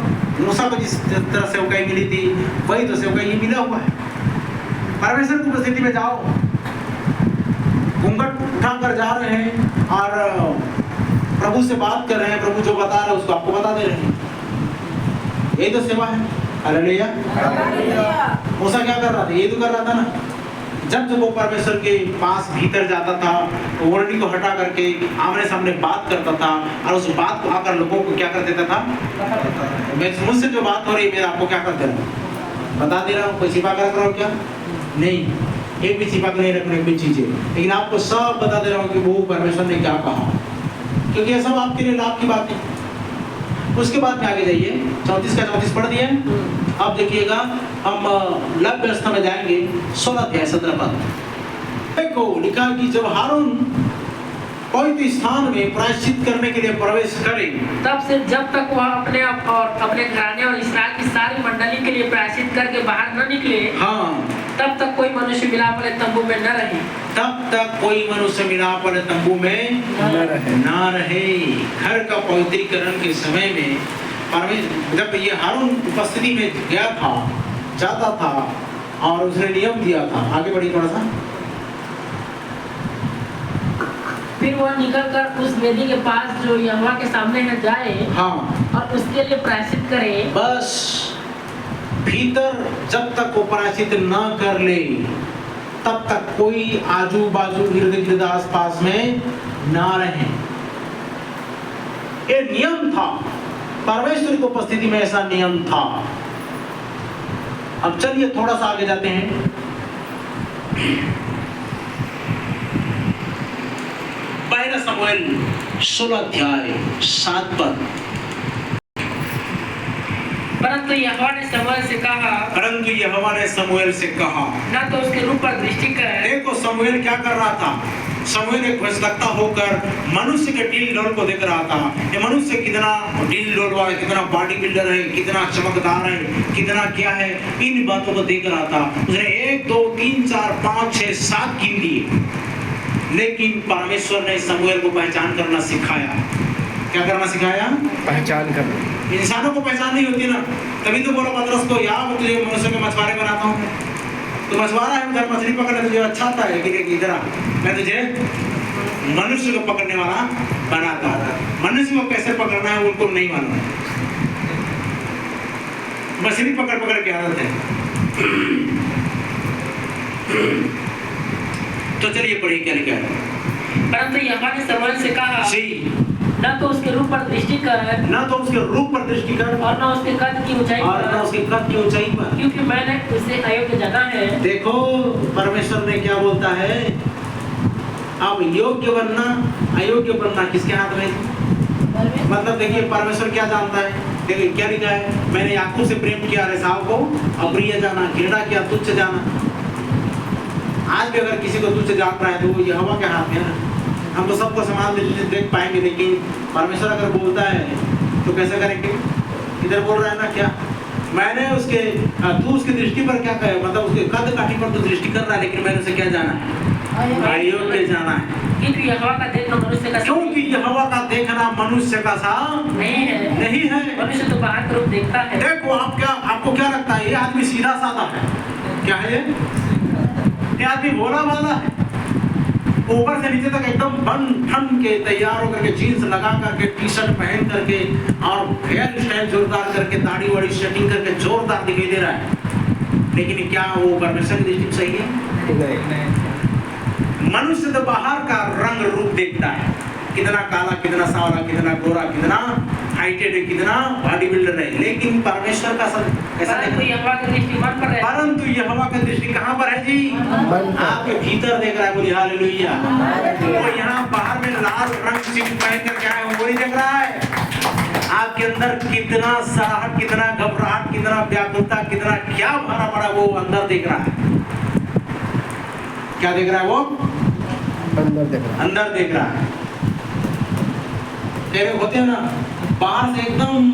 मूसा को जिस तरह से सेवकाई मिली थी वही तो सेवकाई ये मिला हुआ है। परमेश्वर की उपस्थिति में जाओ, घूंघट उठाकर जा रहे हैं और प्रभु से बात कर रहे हैं, प्रभु जो बता रहे हैं उसको आपको बता दे रहे हैं, यही तो सेवा है। हालेलुया। मूसा क्या कर रहा था, ये तो कर रहा था ना। जब जब वो परमेश्वर के पास भीतर जाता था, ओढ़नी को हटा करके आमने सामने बात करता था और उस बात को आकर लोगों को क्या कर देता था, मैं मुझसे जो बात हो रही है मैं आपको क्या कर दे रहा हूँ, बता दे रहा हूँ। कोई छिपा कर रख रहा हूँ क्या? नहीं, एक भी छिपा कर नहीं रखने कोई चीजें, लेकिन आपको सब बता दे रहा हूँ कि वो परमेश्वर ने क्या कहा, क्योंकि ये सब आपके लिए लाभ की बात है। उसके बाद में आगे जाइए, 34 का 34 पढ़ दिए। अब देखिएगा हम लव व्यवस्था में जाएंगे, 16 अध्याय 17 पद। देखो लिखा कि जब हारून पवित्र स्थान में प्रायश्चित करने के लिए प्रवेश करे, तब से जब तक वह अपने और अपने घराने और इस्राएल की सारी मंडली के लिए प्रायश्चित करके बाहर न निकले, हाँ, तब तक कोई मनुष्य मिलाप वाले तंबू में न रहे। तब तक कोई मनुष्य मिलाप वाले तंबू में न रहे। घर का पवित्रीकरण के समय में परमेश्वर जब ये हारून उपस्थिति में गया था, जाता था और उसने नियम दिया था। आगे बढ़िए थोड़ा सा। फिर वह निकल कर उस वेदी के पास जो यहोवा के सामने है जाए हाँ, और उसके लिए प्रायश्चित करे। बस भीतर जब तक वो प्रायश्चित न कर ले तब तक कोई आजू बाजू इर्द गिर्द आस पास में ना रहे। ये नियम था, परमेश्वर की उपस्थिति में ऐसा नियम था। अब चलिए थोड़ा सा आगे जाते हैं। पहला शमूएल 16 अध्याय 7 पद। परंतु यहोवा ने शमूएल से कहा, परंतु यहोवा ने शमूएल से कहा, न तो उसके रूप पर दृष्टि कर। देखो शमूएल क्या कर रहा था। शमूएल एक भविष्यवक्ता होकर मनुष्य के डील डोल को देख रहा था। ये मनुष्य कितना डील डोल है, कितना बॉडी बिल्डर है, कितना चमकदार है, कितना क्या है, इन बातों को देख रहा था। उसने 1 2 3 4 5 6 7 गिन दिए। लेकिन परमेश्वर ने शमूएल को पहचान करना सिखाया। क्या करना सिखाया? पहचान करना। इंसानों को पहचान नहीं होती ना, तभी तो बोला पतरस को, या मैं तुझे मनुष्य के मछुआरे बनाता हूँ। तो मछुआरा है, उधर मछली पकड़ने तुझे अच्छा आता है, लेकिन इधर मैं तुझे मनुष्य को पकड़ने वाला बनाता है। मनुष्य को कैसे पकड़ना है उनको नहीं मालूम। मछली पकड़ पकड़ के आदत है। तो चलिए पढ़िए क्या लिखा है। परंतु यहोवा ने शमूएल से कहा, जी, न तो उसके रूप पर दृष्टि कर, ना तो उसके रूप पर दृष्टि कर और न उसके कद की ऊंचाई और ना पर, उसके कद की ऊंचाई पर, क्योंकि मैंने उसे अयोग्य जाना है। देखो परमेश्वर ने क्या बोलता है, अब योग्य बनना अयोग्य बनना किसके हाथ में है? मतलब देखिए परमेश्वर क्या जानता है। देखिए क्या लिखा है, मैंने याकूब से प्रेम किया, एसाव को अप्रिय जाना, घृणा किया, तुच्छ जाना। आज भी अगर किसी को तुच्छ जान रहा है तो वो यहोवा के हाथ में है ना। हम तो सबको समान देख पाएंगे, लेकिन परमेश्वर अगर बोलता है तो कैसे करेंगे? इधर बोल रहा है ना, क्या मैंने उसके तू उसकी दृष्टि पर क्या कहे, मतलब उसके कद काठी पर तो दृष्टि कर रहा है, लेकिन मैंने उसे क्या जाना है? अयोग्य जाना है। क्योंकि यहोवा का देखना मनुष्य का क्योंकि यहोवा का देखना मनुष्य का सा नहीं है। नहीं है। मनुष्य तो बाहर का रूप देखता है। देखो आपको क्या लगता है, ये आदमी सीधा साधा है? क्या है ये आदमी भोला भाला है। ऊपर से नीचे तक एकदम बन ठन के तैयार होकर के, जीन्स लगा करके, टी शर्ट पहन करके और हेयर स्टाइल जोरदार करके, दाढ़ी वाड़ी सेटिंग करके जोरदार दिखाई दे रहा है। लेकिन क्या वो परमेश्वर की दृष्टि सही है? मनुष्य तो बाहर का रंग रूप देखता है, कितना काला, कितना सांवला, कितना गोरा, कितना हाइटेड है, कितना बॉडी बिल्डर है। लेकिन परमेश्वर का सब ऐसा परंतु यहोवा की दृष्टि मन पर है। परंतु यहोवा की दृष्टि कहाँ पर है जी? आपके भीतर देख रहा है। बोलिए हालेलुया। वो यहाँ बाहर में लाल रंग सूट पहन कर क्या है वो नहीं देख रहा है। आपके अंदर कितना सराहट, कितना घबराहट, कितना व्याकुलता, कितना क्या भरा पड़ा वो अंदर देख रहा है। क्या देख रहा है वो? अंदर देख रहा है। अंदर देख रहा है। तेरे होते हैं ना, बाहर से एकदम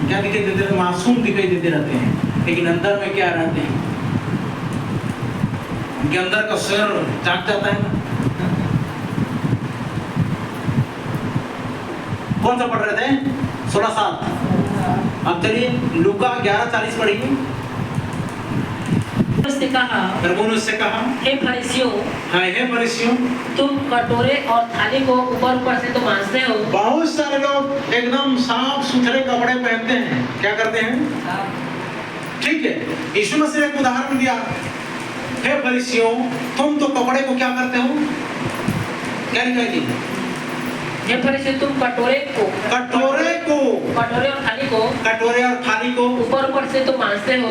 क्या दिखाई देते हैं, मासूम दिखाई देते रहते हैं, लेकिन अंदर में क्या रहते हैं? उनके अंदर का सिर जाग जाता है ना। कौन सा पढ़ रहे थे? 16:7। अब चलिए लूका 11:40 पढ़िए। उसने कहा, प्रभु ने उससे कहा, हे फरीसियों, हाँ हे फरीसियों, तुम कटोरे और थाली को ऊपर ऊपर से तो मांजते हो। बहुत सारे लोग एकदम साफ सुथरे कपड़े पहनते हैं, क्या करते हैं? ठीक है, यीशु मसीह ने एक उदाहरण दिया, हे फरीसियों, तुम तो कपड़े को क्या करते हो? क्या लिखा है जी? हे फरीसियों, तुम कटोरे और थाली को ऊपर ऊपर से तो मांजते हो,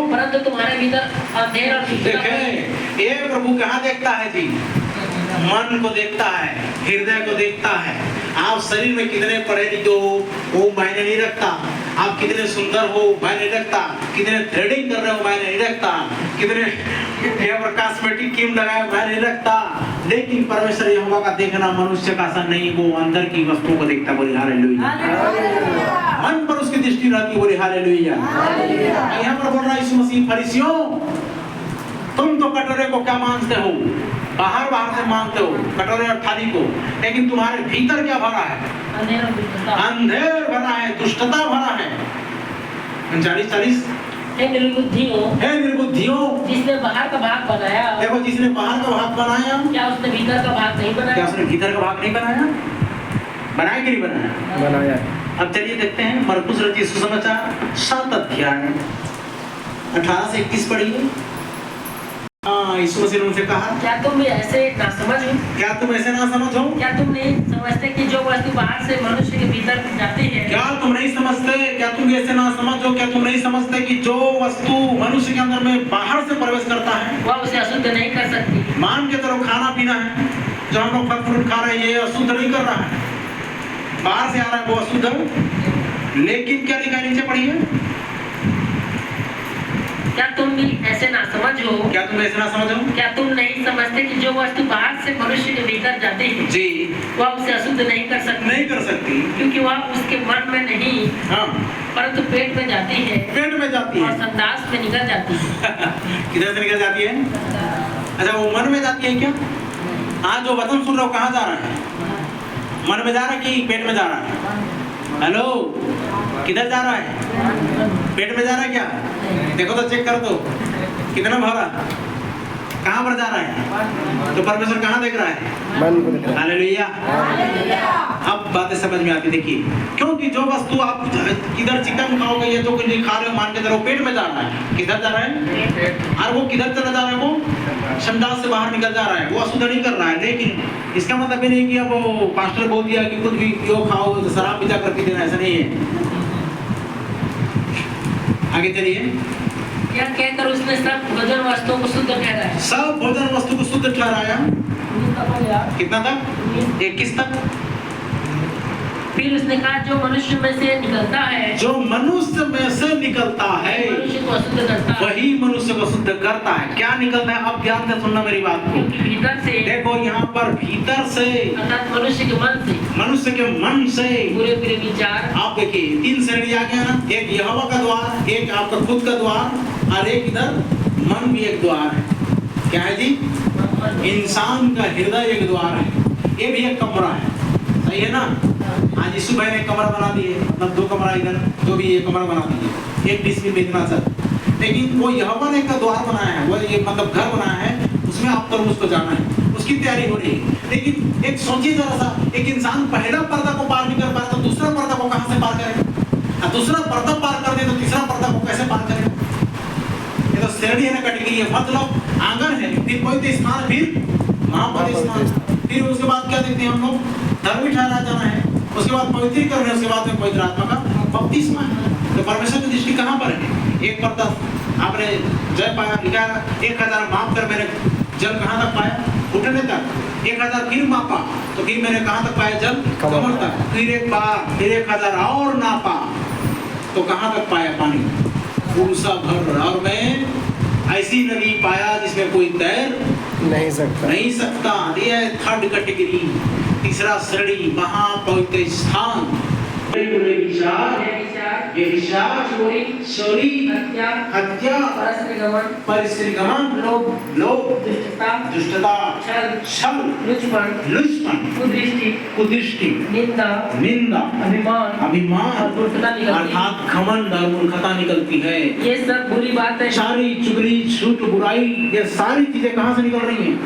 परंतु तुम्हारे भीतर अंधेर और देखें ये प्रभु कहाँ देखता है जी? मन को देखता है, हृदय को देखता है। आप शरीर में कितने पढ़े लिखे हो वो मायने नहीं रखता, आप कितने सुंदर हो मायने नहीं रखता, कितने थ्रेडिंग कर रहे हो मायने नहीं रखता, कितने कॉस्मेटिक क्रीम लगाए मायने नहीं रखता। लेकिन परमेश्वर यहोवा का देखना मनुष्य का सा नहीं, वो अंदर की वस्तुओं को देखता। बोले हालेलुया। मन पर उसकी दृष्टि रहती, बोले हालेलुया। यहाँ पर बोल रहा है यीशु मसीह, फरीसियों तुम तो कटोरे को क्या मानते हो? बाहर से मानते हो कटोरे और थाली को, लेकिन तुम्हारे भीतर क्या भरा है? अंधेर और दुष्टता। अंधेर भरा है, दुष्टता भरा है। 39-40 हे निर्बुद्धियों, हे निर्बुद्धियों, जिसने बाहर का भाग बनाया, देखो जिसने बाहर का भाग बनाया, क्या उसने भीतर का भाग नहीं क्या बनाया? उसने भीतर का भाग नहीं बनाया? बनाया कि नहीं बनाया? बनाया। अब चलिए देखते हैं मरकुस रचित सुसमाचार 7 अध्याय 18 से 21 पढ़िए। हाँ, यीशु मसीह ने उनसे कहा, क्या तुम भी ऐसे नासमझ हो? क्या तुम ऐसे ना समझो? क्या तुम नहीं समझते कि जो वस्तु बाहर से मनुष्य के भीतर जाती है, क्या तुम नहीं समझते? क्या तुम ऐसे ना समझो? क्या तुम नहीं समझते कि जो वस्तु मनुष्य के अंदर में बाहर से प्रवेश करता है, वह उसे अशुद्ध नहीं कर सकती? मान के चलो खाना पीना है, जो हम लोग फल फ्रूट खा रहे हैं, ये अशुद्ध नहीं कर रहा है, बाहर से आ रहा है वो अशुद्ध है। लेकिन क्या लिखा है नीचे पढ़िए, क्या तुम भी ऐसे नासमझ हो? क्या तुम ऐसे ना समझो? क्या तुम नहीं समझते कि जो वस्तु बाहर से मनुष्य के भीतर जाती है, जी, वह उसे अशुद्ध नहीं कर सकती? नहीं कर सकती, क्योंकि वह उसके मन में नहीं, हाँ, परंतु पेट में जाती है पेट में जाती और है। संदास में निकल जाती है। किधर से निकल जाती है? अच्छा, वो मन में जाती है क्या? हाँ, जो वचन सुन रहे हो कहाँ जा रहा है? मन में जा रहा है कि पेट में जा रहा है? हेलो, किधर जा रहा है? पेट में जा रहा है क्या? देखो तो, चेक कर दो कितना भरा, कहाँ पर जा रहा है? तो परमेश्वर कहाँ देख रहा है? मन को देखा। हालेलुया। अब बातें समझ में आती, देखिए, क्योंकि जो वस्तु आप किधर चिकन खाओगे या जो कुछ नहीं खा रहे हो, मान के चलो पेट में जा रहा है, किधर जा रहा है? और वो किधर चला जा रहा है? वो संडास से बाहर निकल जा रहा है, वो अशुद्ध नहीं कर रहा है। लेकिन इसका मतलब ये नहीं कि अब वो पास्टर बोल दिया कि कुछ भी पियो खाओ तो शराब भी जाकर पी देना, ऐसा नहीं है। आगे चलिए, क्या कहकर उसने सब भोजन वस्तुओं को शुद्ध ठहराया? सब भोजन वस्तु को शुद्ध ठहराया। कितना तक? 21 तक। फिर उसने कहा, जो मनुष्य में से निकलता है, जो मनुष्य में से निकलता है, मनुष्य को अशुद्ध करता है। वही मनुष्य को शुद्ध करता है। क्या निकलता है? अब ध्यान से सुनना मेरी बात को। क्योंकि भीतर से, देखो यहाँ पर भीतर से, अर्थात मनुष्य के मन से, मनुष्य के मन से, बुरे बुरे विचार। आप देखिए 3 श्रेणी आ गया ना, एक यहोवा का द्वार, एक आपका खुद का द्वार, और एक इधर मन भी एक द्वार है। क्या है जी? इंसान का हृदय एक द्वार है, ये भी एक कमरा है, सही है ना? आज यीशु भाई ने कमरा बना दिए, मतलब 2 कमरा इधर, जो भी ये कमरा बना दिए, एक डिस्मिल में इतना सर। लेकिन वो यहोवा ने का द्वार बनाया है, वो ये मतलब घर बनाया है, उसमें आप तरफ उसको जाना है, उसकी तैयारी हो रही है। लेकिन एक सोचिए जरा सा, एक इंसान पहला पर्दा को पार नहीं कर पाया तो दूसरा पर्दा को कहाँ से पार करेगा? और दूसरा पर्दा पार कर दे तो तीसरा पर्दा को कैसे पार करेगा? ये तो श्रेणी है ना, कैटेगरी है। मतलब आंगन है, फिर पवित्र स्थान, फिर महापवित्र स्थान, फिर उसके बाद क्या देखते हैं हम लोग? धर्मी ठहरा जाना है, उसके बाद पवित्रीकरण है, उसके बाद में पवित्र आत्मा का बपतिस्मा है। तो परमेश्वर की दृष्टि कहाँ पर है? एक पर्दा आपने जय पाया, लिखा 1000 माप कर मैंने जल कहाँ तक पाया? घुटने तक। 1000 फिर मापा तो फिर मैंने कहाँ तक पाया? जल कमर तक। फिर एक बार, फिर 1000 और नापा तो कहाँ तक पाया? पानी फूसा भर। और मैं ऐसी नदी पाया जिसमें कोई तैर नहीं सकता। ये है 3rd कैटेगरी, तीसरा श्रेणी, महापवित्र स्थान। चोरी, हत्या, परिश्रमगमन, लोभ, दुष्टता, छल, लुचपन, कुदृष्टि, निंदा, अभिमान, अर्थात घमंड और मूर्खता निकलती है। ये सब बुरी बात है। सारी चुगली, झूठ, बुराई, ये सारी चीजें कहाँ से निकल रही हैं?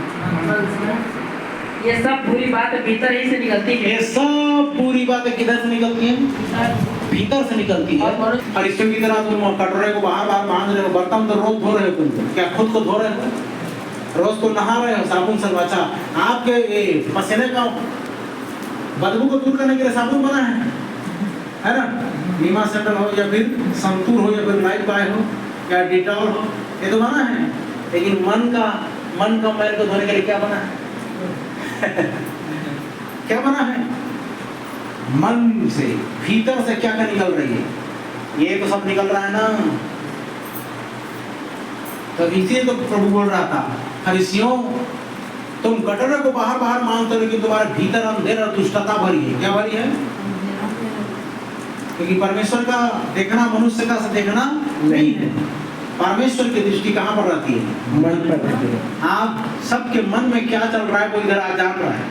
ये सब बुरी बातें भीतर ही से निकलती है। ये सब बुरी बातें किधर से निकलती हैं? भीतर से निकलती है। और इसके की तरह तुम कटोरे को बार-बार मांज रहे हो, बर्तन तो रोज धो रहे हो, तुम क्या खुद को धो रहे हो? रोज तो नहा रहे हो साबुन से। अच्छा, आपके ये पसीने का बदबू को दूर करने के लिए साबुन बना है ना? नीमा सेटल हो या फिर संतूर हो या फिर लाइफ बॉय हो या डिटॉल हो, ये तो बना है। लेकिन मन का मैल को धोने के लिए क्या बना है? क्या बना है? मन से, भीतर से क्या क्या निकल रही है? ये तो सब निकल रहा है ना। तो इसीलिए तो प्रभु बोल रहा था, फरीसियों, तुम कटोरे को बाहर मानते हो लेकिन तुम्हारे भीतर अंधेरा और दुष्टता भरी है। क्या भरी है? क्योंकि परमेश्वर का देखना मनुष्य का देखना नहीं है। परमेश्वर की दृष्टि कहाँ पर रहती है? मन पर रहती है। आप सबके मन में क्या चल रहा है वो इधर आ जान रहा है।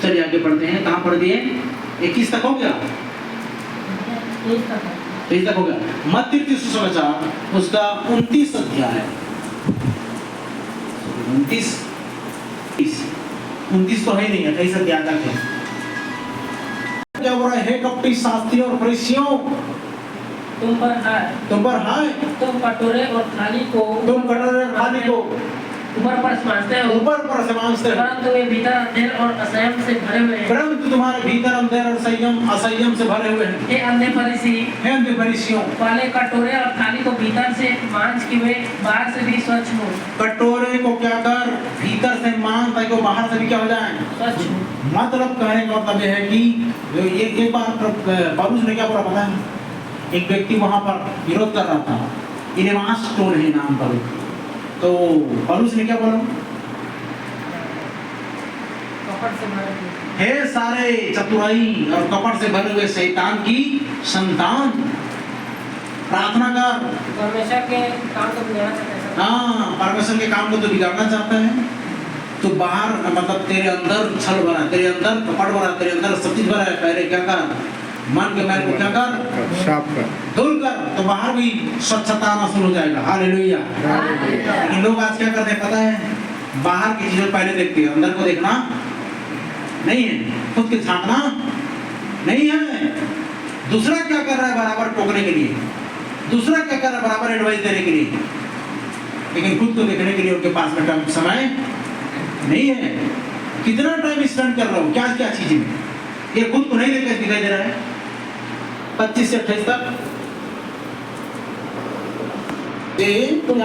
चलिए आगे पढ़ते हैं। कहाँ पढ़ दिए? 21 तक हो गया? तो इस तक हो गया। मत्ती रचित सुसमाचार उसका 29 अध्याय, 29 तो है नहीं, 28 अध्याय तक है। क्या हो रहा है? हे कपटी शास्त्रियों और फरीसियों, तुम पर हाय, तुम कटोरे और थाली को ऊपर पर समझते हो, परंतु वे भीतर अंधेर और असंयम से भरे हुए हैं। परंतु तुम्हारे भीतर अंधेर और असंयम से भरे हुए हैं। हे अंधे फरीसियों, पहले कटोरे और थाली को भीतर से मांझ कि वे बाहर से भी स्वच्छ हो। कटोरे को क्या कर? भीतर से मांझ ताकि वो बाहर से भी क्या हो जाए? स्वच्छ हो। मतलब कहने का मतलब यह है कि ये एक बार पौलुस ने क्या बोला पता है? एक व्यक्ति वहां पर विरोध कर रहा था, इनेमास टोन है नाम पर, तो पौलुस ने क्या बोला? कपट से भरे हुए। हे सारे चतुराई और कपट से भरे हुए शैतान की संतान, प्रार्थना कर। परमेश्वर के काम को बिगाड़ना चाहता है। हाँ, परमेश्वर के काम को तो बिगाड़ना चाहता है। तो बाहर मतलब तेरे अंदर छल भरा, तेरे अंदर कपट भरा, तेरे अंदर सब चीज भरा है। पहले क्या कर? मन के मैल को क्या कर? साफ कर, दूर कर, तो बाहर भी स्वच्छता आना शुरू हो जाएगा। हालेलुया। लेकिन लोग आज क्या करते हैं पता है? बाहर की चीजें पहले देखते हैं, अंदर को देखना नहीं है, खुद के झांकना नहीं है। दूसरा क्या कर रहा है बराबर टोकने के लिए, दूसरा क्या कर रहा है बराबर एडवाइस देने के लिए, लेकिन खुद को देखने के लिए उनके पास में समय नहीं है। कितना टाइम स्पेंड कर रहा हूँ क्या क्या चीजें में, ये खुद को नहीं देखकर दिखाई दे रहा है। 25 से 28 तक तुम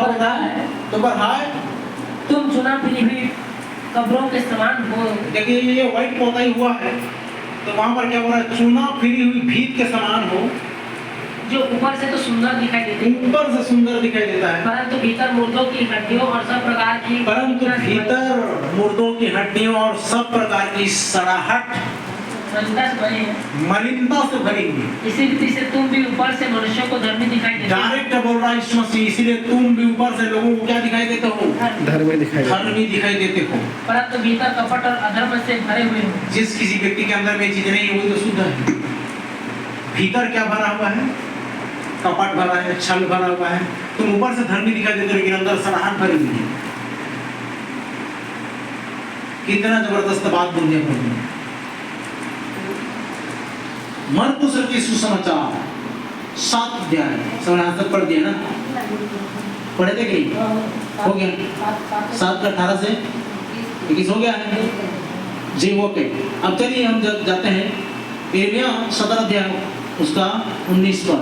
पर हाय, तुम चुना फिरी हुई कब्रों के समान हो। देखिए ये व्हाइट पोताई हुआ है, तो वहां पर क्या हो रहा है? चूना फिरी हुई भीत के समान हो, जो ऊपर से तो सुंदर दिखाई देती है, ऊपर से सुंदर दिखाई देता है, परंतु भीतर मुर्दों की हड्डियों और सब प्रकार की सड़ाहट मलिनता से भरी हुई। इसी रीति से तुम भी ऊपर से मनुष्यों को धर्मी दिखाई देते हो। डायरेक्ट बोल रहा है यीशु मसीह, इसीलिए तुम भी ऊपर से लोगों को क्या दिखाई देते हो? धर्मी दिखाई देते हो, परंतु भीतर कपट और अधर्म से भरे हुए हो। जिस किसी व्यक्ति के अंदर में चीज नहीं है वही तो शुद्ध है। भीतर क्या भरा हुआ है? कपट भरा है, छल भरा हुआ है। तुम ऊपर से धर्मी दिखाई देते हो लेकिन अंदर सड़ाहट भरी हुई है। कितना जबरदस्त बात बोल दिया प्रभु ने। मरकुस रचित सुसमाचार 7 अध्याय, सब यहाँ तक पढ़ दिया ना? पढ़े थे कि हो गया? 7 का 18 से 21 हो गया है जी। ओके, अब चलिए हम जब जाते हैं यिर्मयाह 17 अध्याय उसका 19 पद।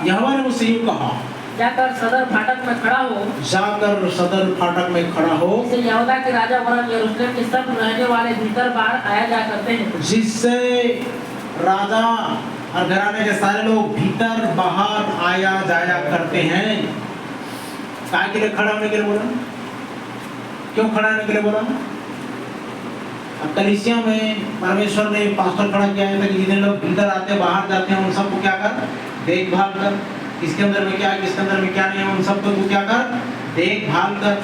यहोवा ने मुझसे यूं कहा, जाकर सदर फाटक में खड़ा हो, जाकर सदर फाटक में खड़ा हो, जिससे यहूदा के राजा वरन यरूशलेम के सब रहने वाले भीतर बाहर आया जा करते हैं। जिससे राजा और घराने के सारे लोग भीतर बाहर आया जाया करते हैं। काय के लिए खड़ा होने के लिए बोला? क्यों खड़ा होने के लिए बोला? अब कलीसिया में परमेश्वर ने पास्टर खड़ा किया है कि जितने लोग भीतर आते हैं बाहर जाते हैं उन सबको क्या कर? देखभाल कर। किसके अंदर में क्या है, किसके अंदर में क्या नहीं है, उन सबको तू क्या कर? देखभाल कर।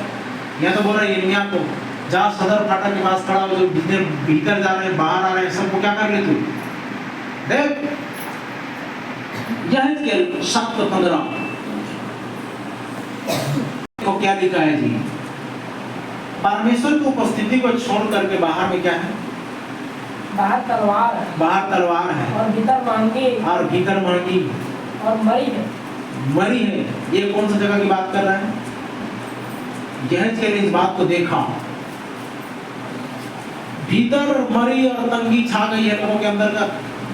या तो बोल रहा है यिर्मयाह को, जा सदर फाटक के पास खड़ा हो, जो जितने भीतर जा रहे हैं बाहर आ रहे हैं सबको क्या कर ले तू देख। यह के 7:15 को क्या लिखा है जी? परमेश्वर की उपस्थिति को छोड़ करके बाहर में क्या है? बाहर तलवार है, बाहर तलवार है और भीतर महंगी और मरी है। ये कौन सा जगह की बात कर रहा है? यह के इस बात को देखा, भीतर मरी और तंगी छा गई है लोगों के अंदर का।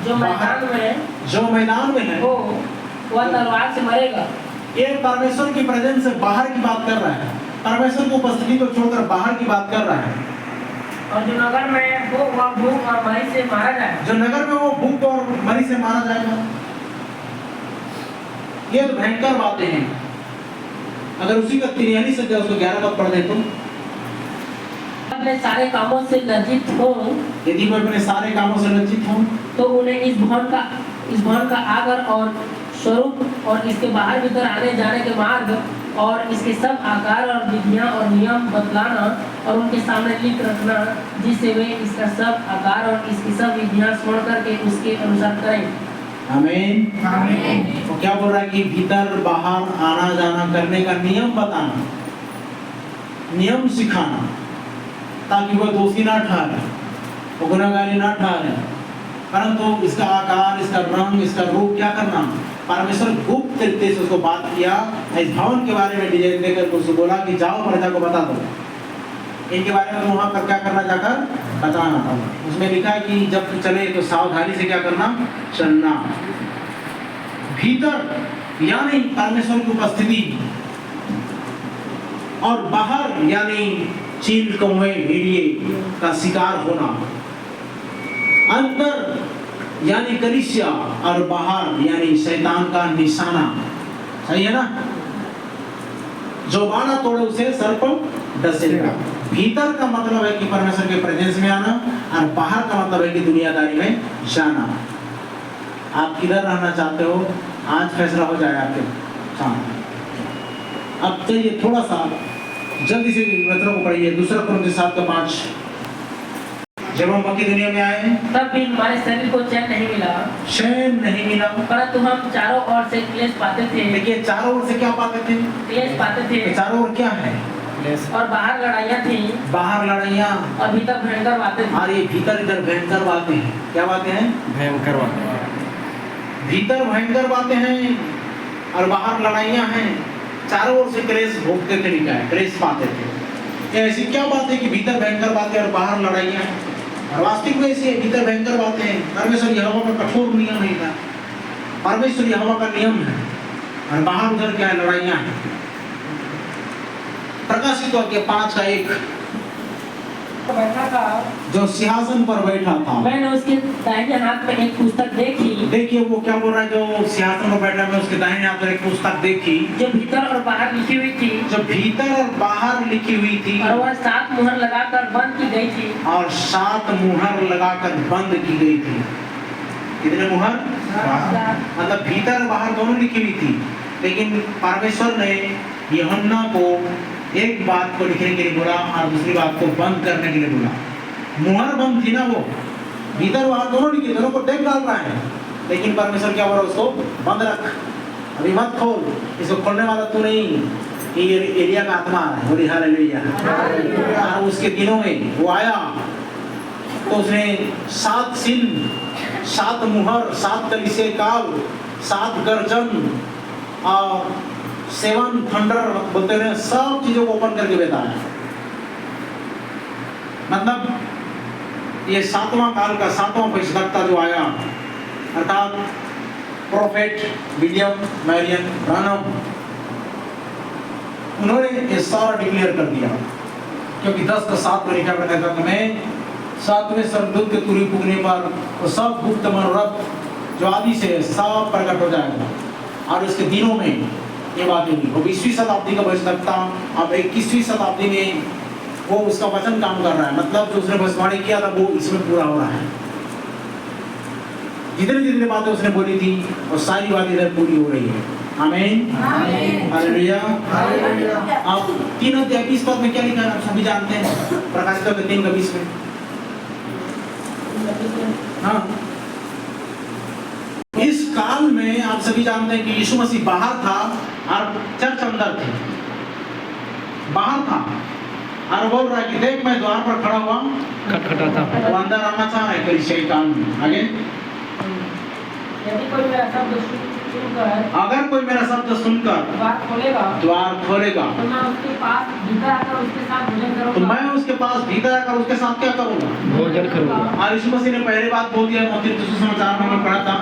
जो मैदान में है वह तलवार से मरेगा। ये परमेश्वर की प्रेजेंस से बाहर की बात कर रहा है, परमेश्वर की उपस्थिति को छोड़कर बाहर की बात कर रहा है। और जो नगर में हो वह भूख और मरी से मारा जाएगा। जो नगर में वो भूख और मरी से मारा जाएगा। ये तो भयंकर बातें हैं। अगर उसी का 43 से उसको 11 पद पढ़ दे तो, अपने सारे कामों से लज्जित हो, यदि मैं अपने सारे कामों से लज्जित हूँ तो उन्हें इस भवन का आगर और स्वरूप और इसके बाहर भीतर आने जाने के मार्ग और इसके सब आकार और विधियां और नियम बतलाना और उनके सामने लिख रखना, जिससे वे इसका सब आकार और इसकी सब विधियां छोड़ करके उसके अनुसार करें। आमीन। आमीन। तो क्या बोल रहा है कि भीतर बाहर आना जाना करने का नियम बताना, नियम सिखाना, ताकि वह दोषी ना ठहरे, वो गुनाहगारी ना ठहरे, परंतु इसका आकार, इसका रंग, इसका रूप क्या करना। परमेश्वर गुप्त तरीके से उसको बात किया, इस भवन के बारे में डिजाइन देकर उसको बोला कि जाओ प्रजा को बता दो, इनके बारे में वहां पर क्या करना, जाकर बताना। उसमें लिखा है कि जब तू चले तो सावधानी से क्या करना, चलना। भीतर यानी परमेश्वर की उपस्थिति, और बाहर यानी चील कौवे भेड़िए का शिकार होना। अंदर यानी कलीसिया और बाहर यानी शैतान का निशाना। सही है ना? जो बाड़ा तोड़े उसे सर्प डसेगा। भीतर का मतलब है कि परमेश्वर के प्रेजेंस में आना, और बाहर का मतलब है कि दुनियादारी में जाना। आप किधर रहना चाहते हो, आज फैसला हो जाए आपके साथ। अब चलिए थोड़ा सा जल्दी से वचनों को पढ़िए। दूसरा कुरिन्थियों 7:5। जब हम मक्की दुनिया में आए तब भी हमारे शरीर को चैन नहीं मिला, चैन नहीं मिला, परंतु हम चारों ओर से क्लेश पाते थे। देखिए चारों ओर से क्या पाते थे, क्लेश पाते थे, चारों ओर क्या है, और बाहर लड़ाइयाँ थी, बाहर लड़ाइयाँ, और भीतर भयंकर बातें थी। और ये भीतर इधर भयंकर बातें हैं। क्या बातें हैं? भयंकर बात। भीतर भयंकर बातें हैं और बाहर लड़ाइयाँ हैं। चारों ओर से क्लेश भोगते थे, लिखा है, क्लेश पाते थे। ये ऐसी क्या बात है कि भीतर भयंकर बातें और बाहर लड़ाइयाँ हैं? और वास्तविक में ऐसी है, भीतर भयंकर बातें हैं। परमेश्वर यहोवा का कठोर नियम नहीं था, परमेश्वर यहोवा का नियम है, और बाहर उधर क्या है, लड़ाइयाँ हैं। प्रकाशित वाक्य 5:1। बैठा था, जो सिंहासन पर बैठा था, मैंने उसके दाहिने हाथ में एक पुस्तक देखी। देखिए वो क्या बोल रहा है, जो सिंहासन पर बैठा, मैं उसके दाहिने हाथ में एक पुस्तक देखी, जो भीतर और बाहर लिखी हुई थी, जो भीतर और बाहर लिखी हुई थी, और वह 7 मुहर लगाकर बंद की गई थी। और 7 मुहर लगाकर बंद की गई थी। कितने मुहर? मतलब भीतर और बाहर दोनों लिखी हुई थी, लेकिन परमेश्वर ने यूहन्ना को एक बात को लिखने के लिए बोला और दूसरी बात को बंद करने के लिए बोला। मुहर बंद थी ना, वो भीतर बाहर दोनों लिखी, दोनों को देख डाल रहा है, लेकिन परमेश्वर क्या बोला, उसको बंद रख, अभी मत खोल, इसको खोलने वाला तू नहीं, ये एलिया का आत्मा है। बोली हालेलुया। और उसके दिनों में वो आया तो उसने 7 सील, 7 मुहर, 7 कलीसिया काल, 7 गर्जन और 7 थंडर बोलते हैं, सब चीजों को ओपन करके बताया। मतलब ये 7वां काल का 7वां भविष्यवक्ता जो आया, अर्थात प्रोफेट विलियम मैरियन ब्रानम, उन्होंने ये सारा डिक्लेयर कर दिया। क्योंकि 10 का 7 में लिखा रहता था कि मैं 7वें स्वर्गदूत के तुरही फूंकने पर वो सब गुप्त मनोरथ जो आदि से सब प्रकट हो जाएगा। और उसके दिनों में ये बात हुई। वो 20वीं शताब्दी का भविष्यवक्ता अब 21वीं शताब्दी में वो उसका वचन काम कर रहा है। मतलब जो उसने भविष्यवाणी किया था वो इसमें पूरा हो रहा है। जितनी जितनी बातें उसने बोली थी और सारी बातें इधर पूरी हो रही है। आमीन, हालेलुया। अब 3:20 पद में क्या लिखा है आप सभी जानते हैं, प्रकाशित वाक्य 3:20 में। हाँ, इस काल में आप सभी जानते हैं कि यीशु मसीह बाहर था और चर्च अंदर थी। बाहर था और बोल रहा है कि देख मैं द्वार पर खड़ा हुआ खटखटाता। वो अंदर आना चाह रहा है कलीसिया काल में। आगे, यदि कोई मेरा शब्द सुनकर, अगर कोई मेरा शब्द सुनकर द्वार खोलेगा, तो मैं उसके पास भीतर आकर उसके साथ भोजन तो करूंगा। मैं उसके पास भीतर आकर उसके साथ क्या करूंगा, भोजन करूंगा। और यीशु मसीह ने पहले बात बोल दिया, मत्ती सुसमाचार में मैं पढ़ा था,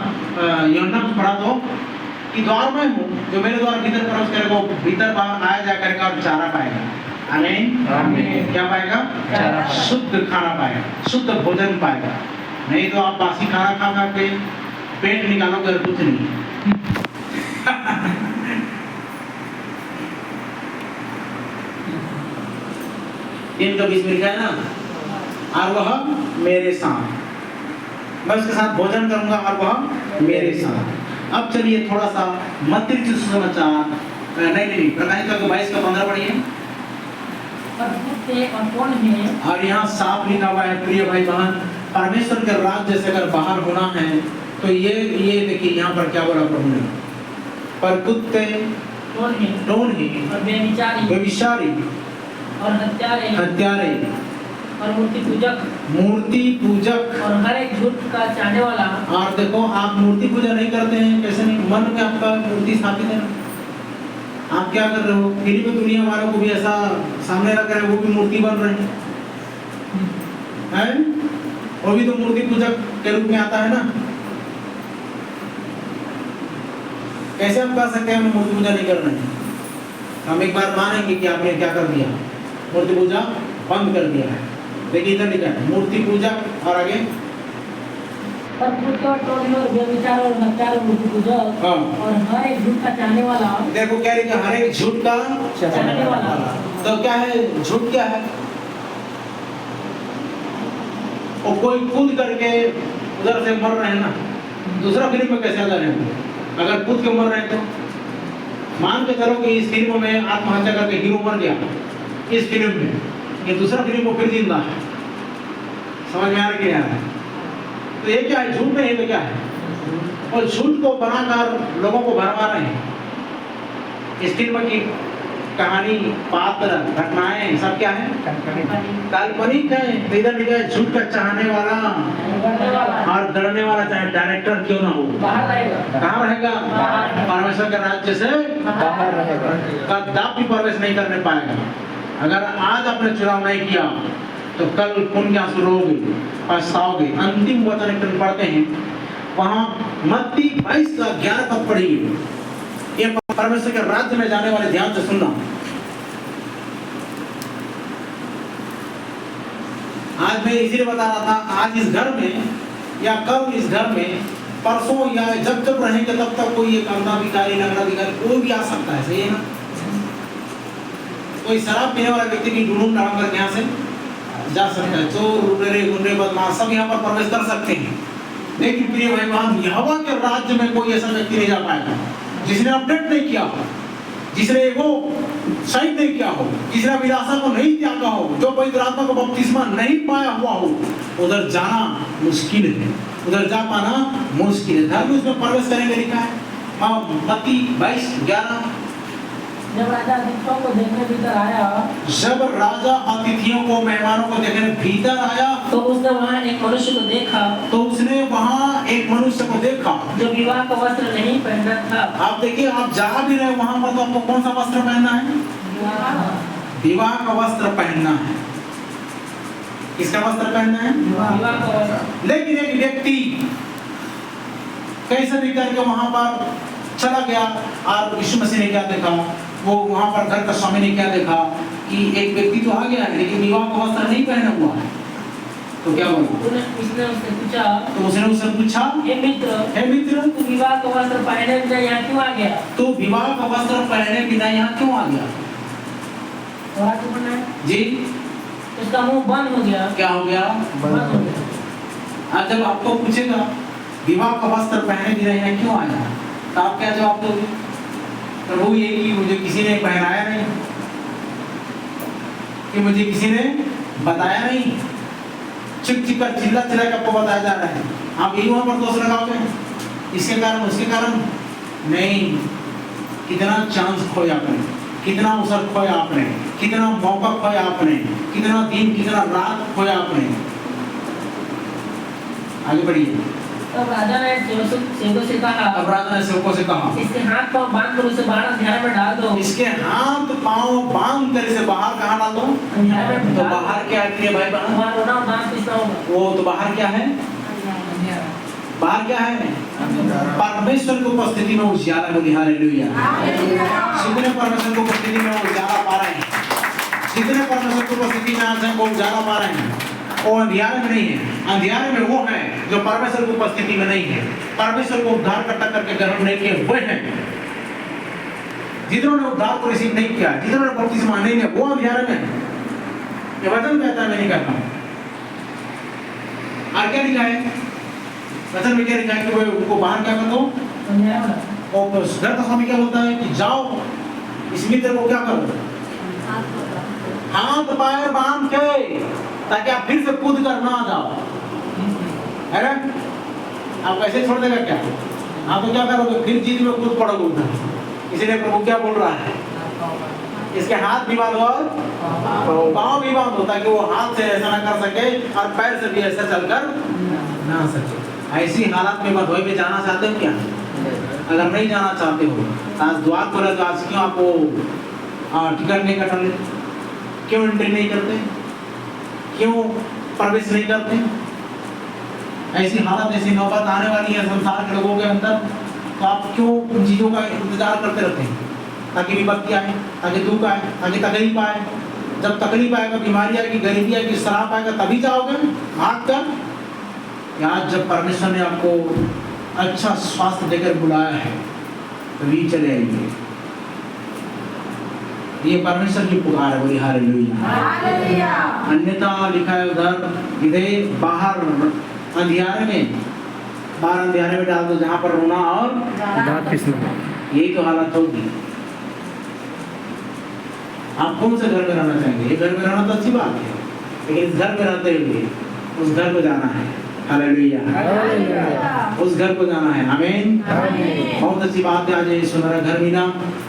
यूहन्ना में पढ़ा तो कि द्वार में हूँ, जो मेरे द्वार भीतर प्रवेश करेगा वो भीतर बाहर आया जा करके और चारा पाएगा। आमीन, आमीन। क्या पाएगा? चारा। शुद्ध खाना पाएगा, शुद्ध भोजन पाएगा। नहीं तो आप बासी खाना खा खा के पेट निकालोगे और कुछ नहीं। 3:20 में लिखा है ना, और वह मेरे साथ, मैं उसके साथ भोजन करूंगा और वह मेरे साथ। अब चलिए थोड़ा सा मत्ती सुसमाचार, नहीं प्रकाशित वाक्य 22:15 पढ़िए। और यहाँ साफ लिखा हुआ है, प्रिय भाई बहन, परमेश्वर के राज्य से अगर बाहर होना है तो ये देखिए यहाँ पर क्या बोला प्रभु ने, पर कुत्ते, टोनही और व्यभिचारी और हत्यारे और मूर्ति पूजक और हर एक झूठ का चाहने वाला। और देखो आप मूर्ति पूजा नहीं करते हैं, कैसे नहीं, मन में आपका मूर्ति स्थापित है। आप क्या कर रहे हो, फिर भी दुनिया वालों को भी ऐसा सामने रख रहे हैं, वो भी मूर्ति बन रहे हैं, वो भी तो मूर्ति पूजक के रूप में आता है ना। कैसे हम कह सकते हैं हम मूर्ति पूजा नहीं कर रहे हैं? हम एक बार मानेंगे कि आपने क्या कर दिया, मूर्ति पूजा बंद कर दिया है। देखिए इधर लिखा है मूर्ति पूजा, और आगे मूर्ति पूजक और हर एक झूठ का चाहने वाला। देखो क्या लिखा, हर एक झूठ का चाहने वाला। तो क्या है झूठ, क्या है? और कोई कूद करके उधर से मर रहे हैं ना, दूसरा फिल्म में कैसे आ रहे हैं? अगर कूद के मर रहे हैं तो मान के चलो कि इस फिल्म में आत्महत्या करके हीरो मर गया, इस फिल्म में, ये दूसरा फिल्म को फिर जिंदा है। समझ में आ रहा है क्या है? तो ये क्या है, झूठ नहीं तो क्या है? और झूठ को बनाकर लोगों को भरमा रहे हैं। इस फिल्म की कहानी, पात्र, घटनाएं सब क्या है? काल्पनिक है। तो इधर लिखा है झूठ का चाहने वाला और डरने वाला, चाहे डायरेक्टर क्यों ना हो, कहाँ रहेगा? परमेश्वर के राज्य से बाहर रहेगा, कदापि प्रवेश नहीं करने पाएगा। अगर आज आपने चुनाव नहीं किया तो कल पुण्य आंसू रोगे, पछताओगे। अंतिम वचन पढ़ते हैं वहां मत्ती 22 का 11 पद पढ़िए। ये परमेश्वर के राज्य में जाने वाले ध्यान से सुनना। आज मैं इसीलिए बता रहा था, आज इस घर में या कल इस घर में, परसों या जब जब रहेंगे तब तक कोई एक अंधाधिकारी, नगराधिकारी कोई भी आ सकता है। सही है ना? कोई शराब पीने वाला व्यक्ति भी ढूंढ डाल कर यहाँ से जा सकता है। चोर, लुटेरे, गुंडे, बदमाश सब यहाँ पर प्रवेश कर सकते हैं। लेकिन प्रिय भाई बहन, यहोवा के राज्य में कोई ऐसा व्यक्ति नहीं जा पाएगा जिसने अपडेट नहीं किया हो, जिसने वो शहीद नहीं किया हो, जिसने विलासा को नहीं त्यागा हो, जो पवित्र आत्मा को बपतिस्मा नहीं पाया हुआ हो। उधर जाना मुश्किल है, उधर जा पाना मुश्किल है। धर्म उसमें प्रवेश करेंगे लिखा है मत्ती 22:11। जब राजा अतिथियों को देखने भीतर आया, जब राजा अतिथियों को, मेहमानों को देखने भीतर आया, तो उसने वहाँ एक मनुष्य को देखा, जो विवाह का वस्त्र नहीं पहना था। आप देखिए, आप जा भी रहे वहां पर तो आपको कौन सा वस्त्र पहनना है? विवाह का वस्त्र पहनना है। किसका वस्त्र पहनना है? विवाह का वस्त्र। लेकिन एक व्यक्ति कैसे भी करके वहां पर चला गया, और यीशु मसीह ने क्या देखा, वो वहां पर घर का स्वामी ने क्या देखा कि एक व्यक्ति तो आ गया है लेकिन विवाह का वस्त्र नहीं पहना हुआ है। तो क्या बोला? उसने उससे पूछा, हे मित्र, तू विवाह का वस्त्र पहने बिना यहाँ क्यों आ गया? तो विवाह का वस्त्र पहने बिना यहाँ क्यों आ गया? जी, उसका मुंह बंद हो गया। क्या हो गया? बंद हो गया। आज जब आपको पूछेगा विवाह का वस्त्र पहने बिना यहाँ क्यों आया, तो आप क्या जवाब दोगे? प्रभु ये कि मुझे किसी ने पहनाया नहीं, कि मुझे किसी ने बताया नहीं, चिक चिक कर चिल्ला चिल्ला के आपको बताया जा रहा है। आप यही वहां पर दोष लगाओगे, इसके कारण उसके कारण नहीं। कितना चांस खोया आपने, कितना अवसर खोया आपने, कितना मौका खोया आपने, कितना दिन, कितना रात खोया आपने। आगे बढ़िए। तब राजा ने सेवकों से कहा, इसके हाथ पांव बांध कर उसे बाहर अंधेरे में डाल दो। इसके हाथ पांव बांध कर इसे बाहर कहाँ डाल दो? तो बाहर क्या है भाई बहन? वहाँ रोना और दांत पीसना होगा। वो तो बाहर क्या है? बाहर क्या है? परमेश्वर की उपस्थिति में उजियारा होगी। हालेलुया। जितने परमेश्वर की उपस्थिति में उजियारा पा रहे हैं, जितने परमेश्वर की उपस्थिति में आज हैं वो उजियारा पा रहे हैं, वो अंधियारे में नहीं है। अंधियारे में वो है जो परमेश्वर की उपस्थिति में नहीं है, परमेश्वर को उद्धार करता करके ग्रहण नहीं किए हुए हैं। जिन्होंने उद्धार को रिसीव नहीं किया, जिन्होंने बपतिस्मा नहीं लिया, वो अंधियारे में। ये वचन कहता है, मैं नहीं कहता हूं। और क्या लिखा है वचन में? क्या लिखा है कि वो उनको बाहर क्या कर दो? और घर का स्वामी क्या बोलता है कि जाओ इस मित्र को क्या करो, हाथ पैर बांध के, ताकि आप फिर से कूद कर ना जाओ। है ना? आप ऐसे छोड़ देगा क्या? आप तो क्या करोगे? फिर जीत में कूद पड़ोगे उधर। इसीलिए प्रभु क्या बोल रहा है, इसके हाथ भी बांधो और पाँव भी बांधो, ताकि वो हाथ से ऐसा ना कर सके और पैर से भी ऐसा चलकर ना सके। ऐसी हालत में भदोही में जाना चाहते हो क्या? अगर नहीं जाना चाहते हो, आज द्वार खोला तो आज क्यों आपको टिकट नहीं कटा लेते? क्यों एंट्री नहीं करते? क्यों प्रवेश नहीं करते? ऐसी हालत, ऐसी नौबत आने वाली है संसार के लोगों के अंदर, तो आप क्यों उन चीजों का इंतजार करते रहते हैं? ताकि विपत्ति आए, ताकि दुख आए, ताकि तकलीफ आए। जब तकलीफ आएगा, बीमारी आएगी, गरीबी आएगी, श्राप आएगा, तभी जाओगे भाग कर। आज जब परमेश्वर ने आपको अच्छा स्वास्थ्य देकर बुलाया है, तभी चले आइए। ये परमेश्वर की पुकार है, बोली हालेलुया। अन्यथा लिखा है उधर इधर बाहर अंधियारे में, बाहर अंधियारे में डाल दो, जहाँ पर रोना और दांत पिसना। यही तो हालत होगी। आप कौन से घर में रहना चाहेंगे? ये घर में रहना तो अच्छी बात है, लेकिन इस घर में रहते हुए उस घर को जाना है। हालेलुया। उस घर को जाना है। आमीन। बहुत अच्छी बात है। आज ये सुनहरा घर मिला,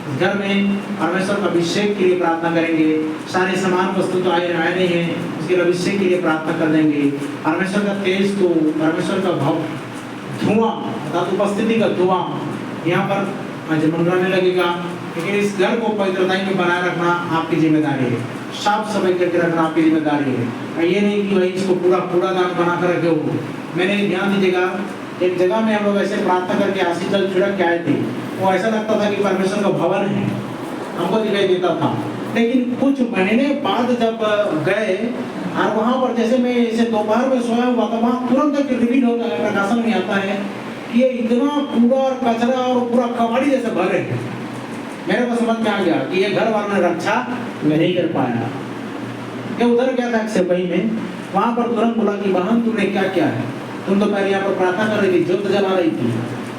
इस घर में परमेश्वर का अभिषेक के लिए प्रार्थना करेंगे। सारे सामान वस्तु तो आए नहीं है, उसके अभिषेक के लिए प्रार्थना कर देंगे। परमेश्वर का तेज को, परमेश्वर का भाव धुआं, अर्थात उपस्थिति का धुआं यहाँ पर मंडराने लगेगा। लेकिन इस घर को पवित्रता में बनाए रखना आपकी जिम्मेदारी है। साफ सफाई करके रखना आपकी जिम्मेदारी है। ये नहीं कि भाई इसको पूरा कूड़ादान बना कर रखे हो। मैंने ध्यान दीजिएगा, एक जगह में हम लोग ऐसे प्रार्थना करके आशीष जल छिड़क के आए थे। वो ऐसा लगता था कि परमेश्वर का भवन है, हमको दिखाई देता था। लेकिन कुछ महीने बाद जब गए और वहाँ पर जैसे मैं इसे दोपहर में सोया हुआ था, वहाँ तुरंत रिवील होता है, प्रकाशन में आता है कि ये इतना कूड़ा और कचरा और पूरा कबाड़ी जैसे भरे है। मेरे को समझ में आ गया कि ये घर वालों ने रक्षा नहीं कर पाया। ये उधर गया था सिपाही में, वहाँ पर तुरंत बोला कि बहन तुमने क्या किया है? तुम तो पहले यहाँ पर प्रार्थना कर रही थी, ज्योत जला रही थी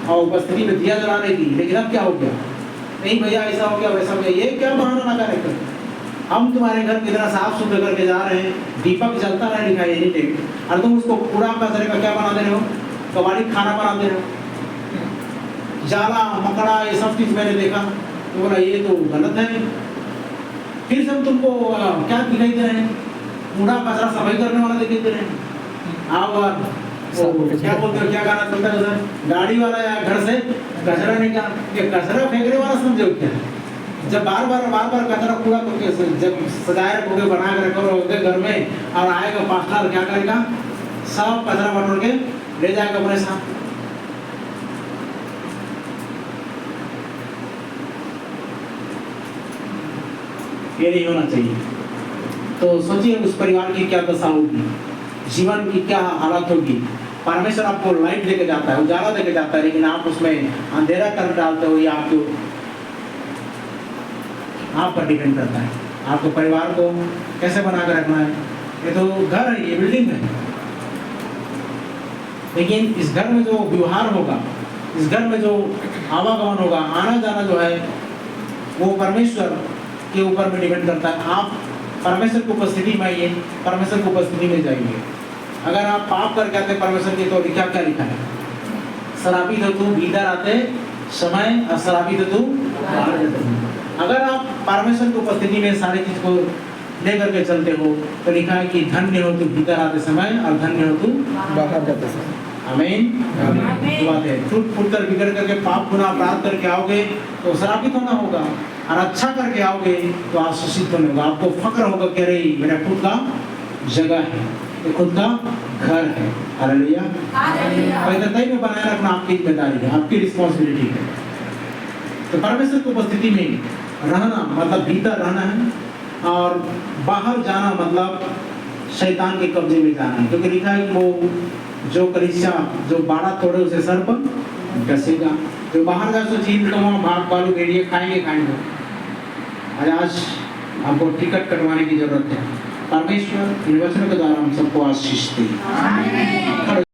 और उपस्थिति में दिया जला रही थी, लेकिन अब क्या हो गया? नहीं भैया ऐसा हो गया, वैसा हो गया। ये क्या बहाना ना करे? हम तुम्हारे घर की तरह साफ सुथरे करके जा रहे हैं, दीपक जलता रहा लिखा है नहीं, और तुम उसको कूड़ा कचरे का क्या बना दे रहे हो? कबाड़ी खाना बना दे रहे हो। जाला मकड़ा ये सब चीज मैंने देखा, तो बोला ये तो गलत है। फिर सब तुमको क्या दिखाई दे रहे हैं? कूड़ा कचरा सफाई करने वाला दिखाई दे रहे हैं। आओ क्या बोलते हो, क्या गाना चलता है उधर? गाड़ी वाला या घर से कचरा निकाल, ये कचरा फेंकने वाला समझो क्या? जब बार बार कचरा कूड़ा करके जब सजाए रखोगे, बना के रखोगे घर में, और आएगा पास्टर क्या करेगा? सब कचरा बटोर के ले जाएगा अपने साथ। ये नहीं होना चाहिए। तो सोचिए उस परिवार की क्या दशा होगी, जीवन की क्या हालत होगी। परमेश्वर आपको लाइट लेके जाता है, उजाला लेके जाता है, लेकिन आप उसमें अंधेरा कर डालते हो। या आपको आप पर डिपेंड करता है, आपको परिवार को कैसे बना कर रखना है। ये तो घर है, ये बिल्डिंग है, लेकिन इस घर में जो व्यवहार होगा, इस घर में जो आवागमन होगा, आना जाना जो है, वो परमेश्वर के ऊपर में डिपेंड करता है। आप परमेश्वर की उपस्थिति में आइए, परमेश्वर की उपस्थिति में जाइए। अगर आप पाप करके आते परमेश्वर की, तो लिखा क्या लिखा है? शराबी तो तू भीतर आते समय और शराबी तो तू बाहर जाते। अगर आप परमेश्वर की उपस्थिति में सारी चीज को लेकर के चलते हो, तो लिखा है कि धन्य हो तू भीतर आते समय और धन्य हो तू बाहर जाते समय। आमीन। तो बात है, टूट फूट कर बिगड़ करके पाप गुनाह अपराध करके आओगे तो शराबित होना होगा, और अच्छा करके आओगे तो आशीषित होने होगा। आपको फक्र होगा कि अरे मेरा खुद का जगह है, ये खुद का घर है। हालेलुया। पवित्रता में बनाए रखना आपकी जिम्मेदारी है, आपकी रिस्पॉन्सिबिलिटी है। तो परमेश्वर की उपस्थिति में रहना मतलब भीतर रहना है, और बाहर जाना मतलब शैतान के कब्जे में जाना है। क्योंकि लिखा है कि वो जो कलीसिया जो बाड़ा तोड़े उसे सर्प डसेगा। जो बाहर जा सो चीज तो वहाँ भाग बालू भेड़िए खाएंगे। आज आपको टिकट कटवाने की जरूरत है। परमेश्वर इन वचनों के द्वारा हम सबको आशीष दे।